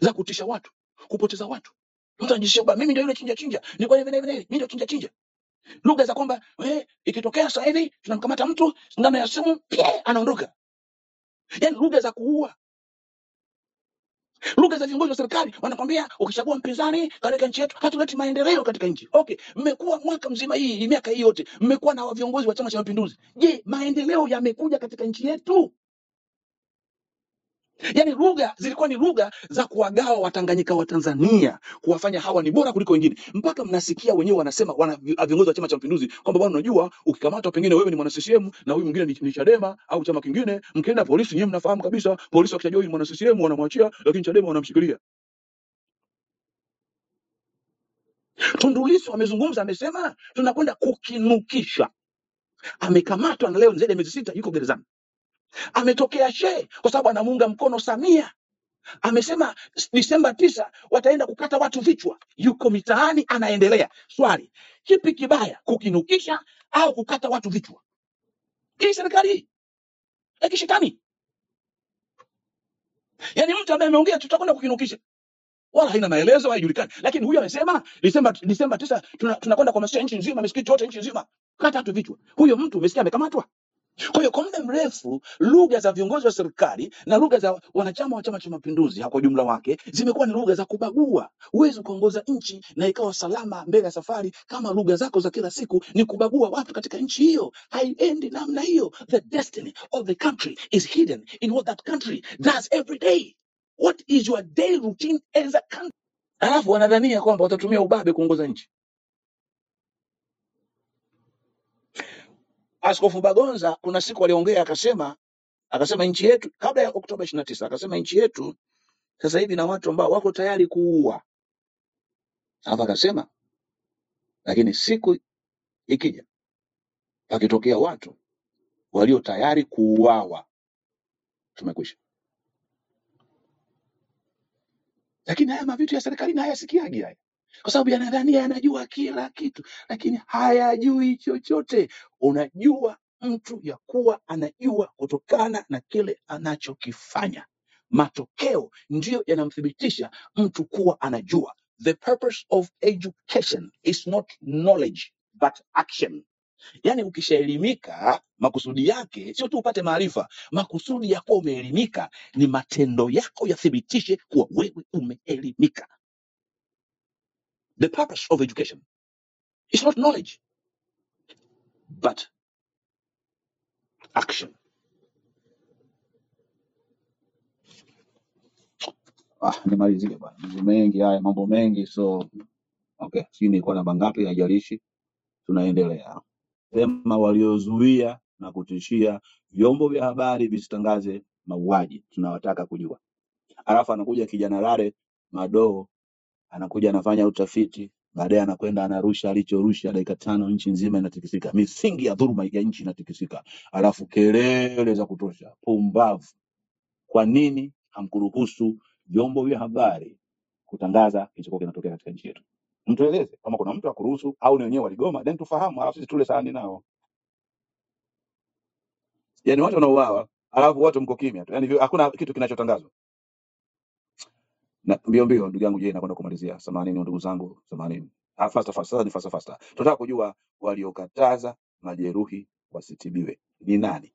za kutisha watu, kupoteza watu. Mtu anajishia kwamba mimi ndio yule chinja chinja, ni kwa hivi mimi ndio chinja chinja. Lugha za kwamba ikitokea sasa hivi tunamkamata mtu ndani ya simu anaondoka. Yaani lugha za kuua. Lugha za viongozi wa serikali wanakwambia ukichagua mpinzani katika nchi yetu hatuleti maendeleo katika nchi. Okay, mmekuwa mwaka mzima hii miaka hii yote mmekuwa na viongozi wa Chama cha Mapinduzi. Je, maendeleo yamekuja katika nchi yetu? Yaani lugha zilikuwa ni lugha za kuwagawa Watanganyika wa Tanzania, kuwafanya hawa ni bora kuliko wengine. Mpaka mnasikia wenyewe wanasema viongozi wa Chama cha Mapinduzi kwamba bwana, unajua ukikamatwa pengine wewe ni mwana CCM na huyu mwingine ni Chadema au chama kingine, mkienda polisi nyewe mnafahamu kabisa polisi wakishajua huyu ni mwana CCM wanamwachia, lakini Chadema wanamshikilia. Tundu Lissu amezungumza, amesema tunakwenda kukinukisha. Amekamatwa na leo zaidi ya miezi 6 yuko gerezani. Ametokea Shehe kwa sababu anamuunga mkono Samia. Amesema Disemba 9 wataenda kukata watu vichwa. Yuko mitaani anaendelea. Swali, kipi kibaya, kukinukisha au kukata watu vichwa? Hii serikali ya kishetani. Yaani mtu ambaye ameongea tutakwenda kukinukisha, wala haina maelezo, haijulikani. Lakini huyu amesema Disemba 9 tunakwenda kuhamasisha nchi nzima, misikiti yote nchi nzima, kata watu vichwa. Huyo mtu umesikia amekamatwa? Kwa hiyo kwa muda mrefu lugha za viongozi wa serikali na lugha za wanachama wa Chama cha Mapinduzi kwa ujumla wake zimekuwa ni lugha za kubagua. Huwezi kuongoza nchi na ikawa salama mbele ya safari kama lugha zako za kila siku ni kubagua watu katika nchi hiyo. Haiendi namna hiyo. The destiny of the country is hidden in what that country does every day. What is your daily routine as a country? Alafu wanadhania kwamba watatumia ubabe kuongoza nchi. Askofu Bagonza kuna siku aliongea akasema nchi yetu kabla ya Oktoba 29, akasema nchi yetu sasa hivi na watu ambao wako tayari kuua. Hapa akasema lakini siku ikija pakitokea watu walio tayari kuuawa tumekwisha. Lakini haya mavitu ya serikali na hayasikiagi haya. Kwa sababu yanadhania yanajua kila kitu, lakini hayajui chochote. Unajua mtu ya kuwa anajua kutokana na kile anachokifanya. Matokeo ndiyo yanamthibitisha mtu kuwa anajua. The purpose of education is not knowledge but action. Yani ukishaelimika makusudi yake sio tu upate maarifa, makusudi ya kuwa umeelimika ni matendo yako yathibitishe kuwa wewe umeelimika. The purpose of education is not knowledge but action. Nimalizie bwana, mambo mengi haya, mambo mengi, so Okay, sijui nilikuwa namba ngapi, haijalishi, tunaendelea. Sema waliozuia na kutishia vyombo vya habari visitangaze mauaji, tunawataka kujua. Alafu anakuja kijana Lare Madoo, anakuja anafanya utafiti, baadaye anakwenda anarusha alichorusha, dakika 5 nchi nzima inatikisika, misingi ya dhuluma ya nchi inatikisika, alafu kelele za kutosha. Pumbavu! Kwa nini hamkuruhusu vyombo vya habari kutangaza kilichokuwa kinatokea katika nchi yetu? Mtueleze kama kuna mtu akuruhusu au ni wenyewe waligoma, then tufahamu, alafu sisi tule sahani nao. Yani watu wanauawa, alafu watu mko kimya tu, yani hakuna kitu kinachotangazwa. Na mbio mbio, ndugu yangu, je, nakwenda kumalizia. Samanini ndugu zangu, samanini. Sasa ni fasta. Tunataka kujua waliokataza majeruhi wasitibiwe ni nani?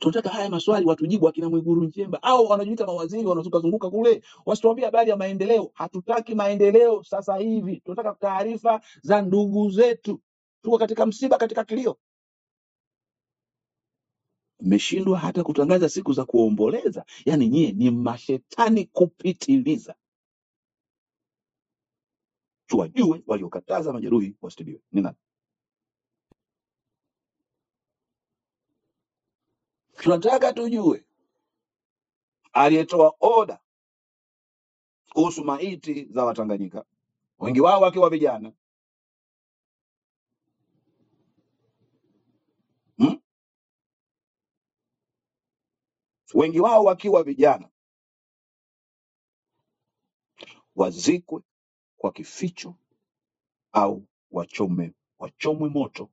Tunataka haya maswali watujibu akina Mwigulu Nchemba au wanajiita mawaziri wanazunguka kule, wasituambie habari ya maendeleo. Hatutaki maendeleo sasa hivi, tunataka taarifa za ndugu zetu. Tuko katika msiba, katika kilio. Mmeshindwa hata kutangaza siku za kuomboleza. Yani nyie ni mashetani kupitiliza. Tuwajue waliokataza majeruhi wasitibiwe ni nani? Tunataka tujue aliyetoa oda kuhusu maiti za Watanganyika, wengi wao wakiwa vijana, wengi wao wakiwa vijana, wazikwe kwa kificho au wachomwe moto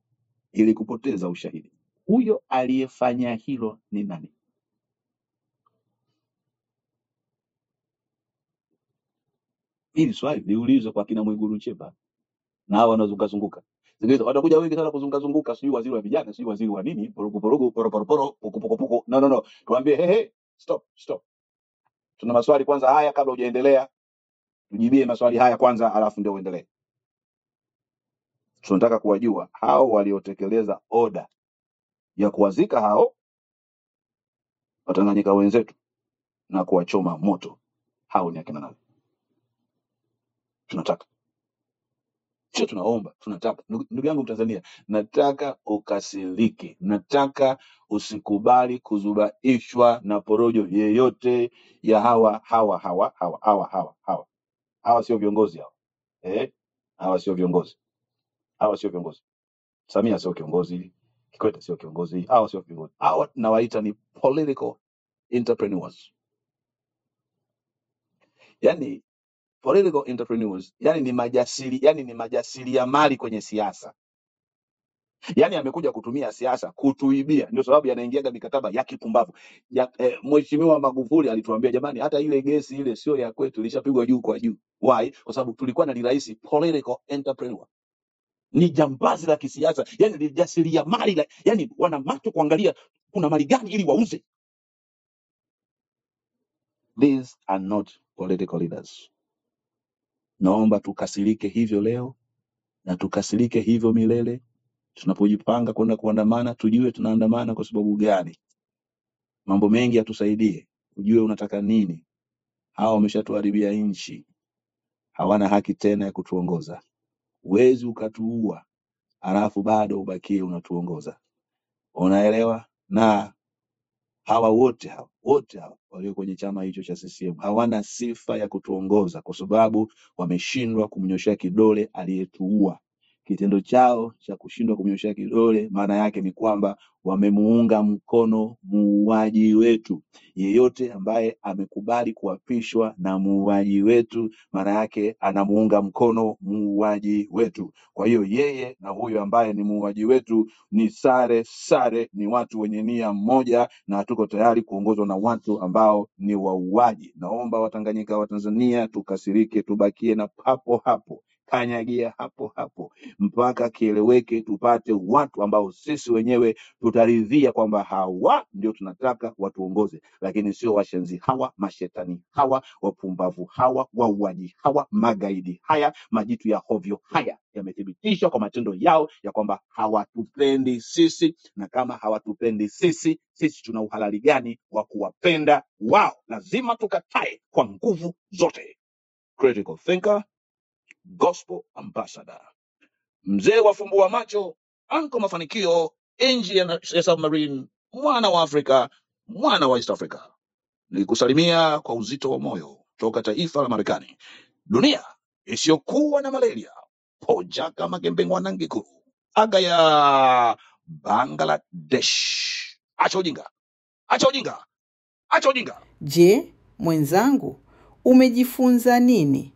ili kupoteza ushahidi. Huyo aliyefanya hilo ni nani? Hili swali liulizwe kwa kina Mwigulu Nchemba na hao wanazunguka. Sikiliza, watakuja wengi sana kuzunguka, sijui waziri wa vijana, sijui waziri wa nini, poroporo. No. Tuambie, he, stop. Tuna maswali kwanza haya kabla hujaendelea. Tujibie maswali haya kwanza, alafu ndio uendelee. Tunataka kuwajua hao waliotekeleza oda ya kuwazika hao Watanganyika wenzetu na kuwachoma moto, hao ni akina nani? Tunataka, sio tunaomba, tunataka. Ndugu yangu Tanzania, nataka ukasirike, nataka usikubali kuzubaishwa na porojo yeyote ya hawa. Hawa sio viongozi hao. Hawa sio viongozi. Samia sio kiongozi, Kikwete sio kiongozi, hawa sio viongozi. Hawa nawaita ni political entrepreneurs. Yani political entrepreneurs, yani ni majasiriamali kwenye siasa. Yani amekuja kutumia siasa kutuibia, ndio sababu yanaingiaga mikataba ya kipumbavu. Mheshimiwa Magufuli alituambia, jamani, hata ile gesi ile sio ya kwetu, ilishapigwa juu kwa juu. Why? Kwa sababu tulikuwa na rais political entrepreneur. Ni jambazi la kisiasa, yani ni jasiriamali, yani wana macho kuangalia kuna mali gani ili wauze. These are not political leaders. Naomba tukasirike hivyo leo na tukasirike hivyo milele. Tunapojipanga kwenda kuandamana, tujue tunaandamana kwa sababu gani. Mambo mengi yatusaidie, ujue unataka nini. Hawa wameshatuharibia nchi, hawana haki tena ya kutuongoza. Huwezi ukatuua alafu bado ubakie unatuongoza, unaelewa? Na hawa wote walio kwenye chama hicho cha CCM hawana sifa ya kutuongoza, kwa sababu wameshindwa kumnyoshea kidole aliyetuua. Kitendo chao cha kushindwa kumnyoshea kidole, maana yake ni kwamba wamemuunga mkono muuaji wetu. Yeyote ambaye amekubali kuapishwa na muuaji wetu, maana yake anamuunga mkono muuaji wetu. Kwa hiyo yeye na huyo ambaye ni muuaji wetu ni sare, ni watu wenye nia moja, na tuko tayari kuongozwa na watu ambao ni wauaji. Naomba Watanganyika, Watanzania, tukasirike, tubakie na hapo, kanyagia hapo mpaka kieleweke, tupate watu ambao sisi wenyewe tutaridhia kwamba hawa ndio tunataka watuongoze, lakini sio washenzi hawa, mashetani hawa, wapumbavu hawa, wauaji hawa, magaidi haya, majitu ya hovyo haya. Yamethibitisha kwa matendo yao ya kwamba hawatupendi sisi, na kama hawatupendi sisi tuna uhalali gani wa kuwapenda wao? Lazima tukatae kwa nguvu zote. Critical thinker, Gospel Ambassador, mzee wa fumbua macho, anko mafanikio, enji ya submarine, mwana wa Afrika, mwana wa East Africa. Nilikusalimia kwa uzito wa moyo toka taifa la Marekani, dunia isiyokuwa na malaria, poja kama gembe ngwanangikuru, aga ya Bangladesh. Acha ujinga, acha ujinga, acha ujinga. Je, mwenzangu, umejifunza nini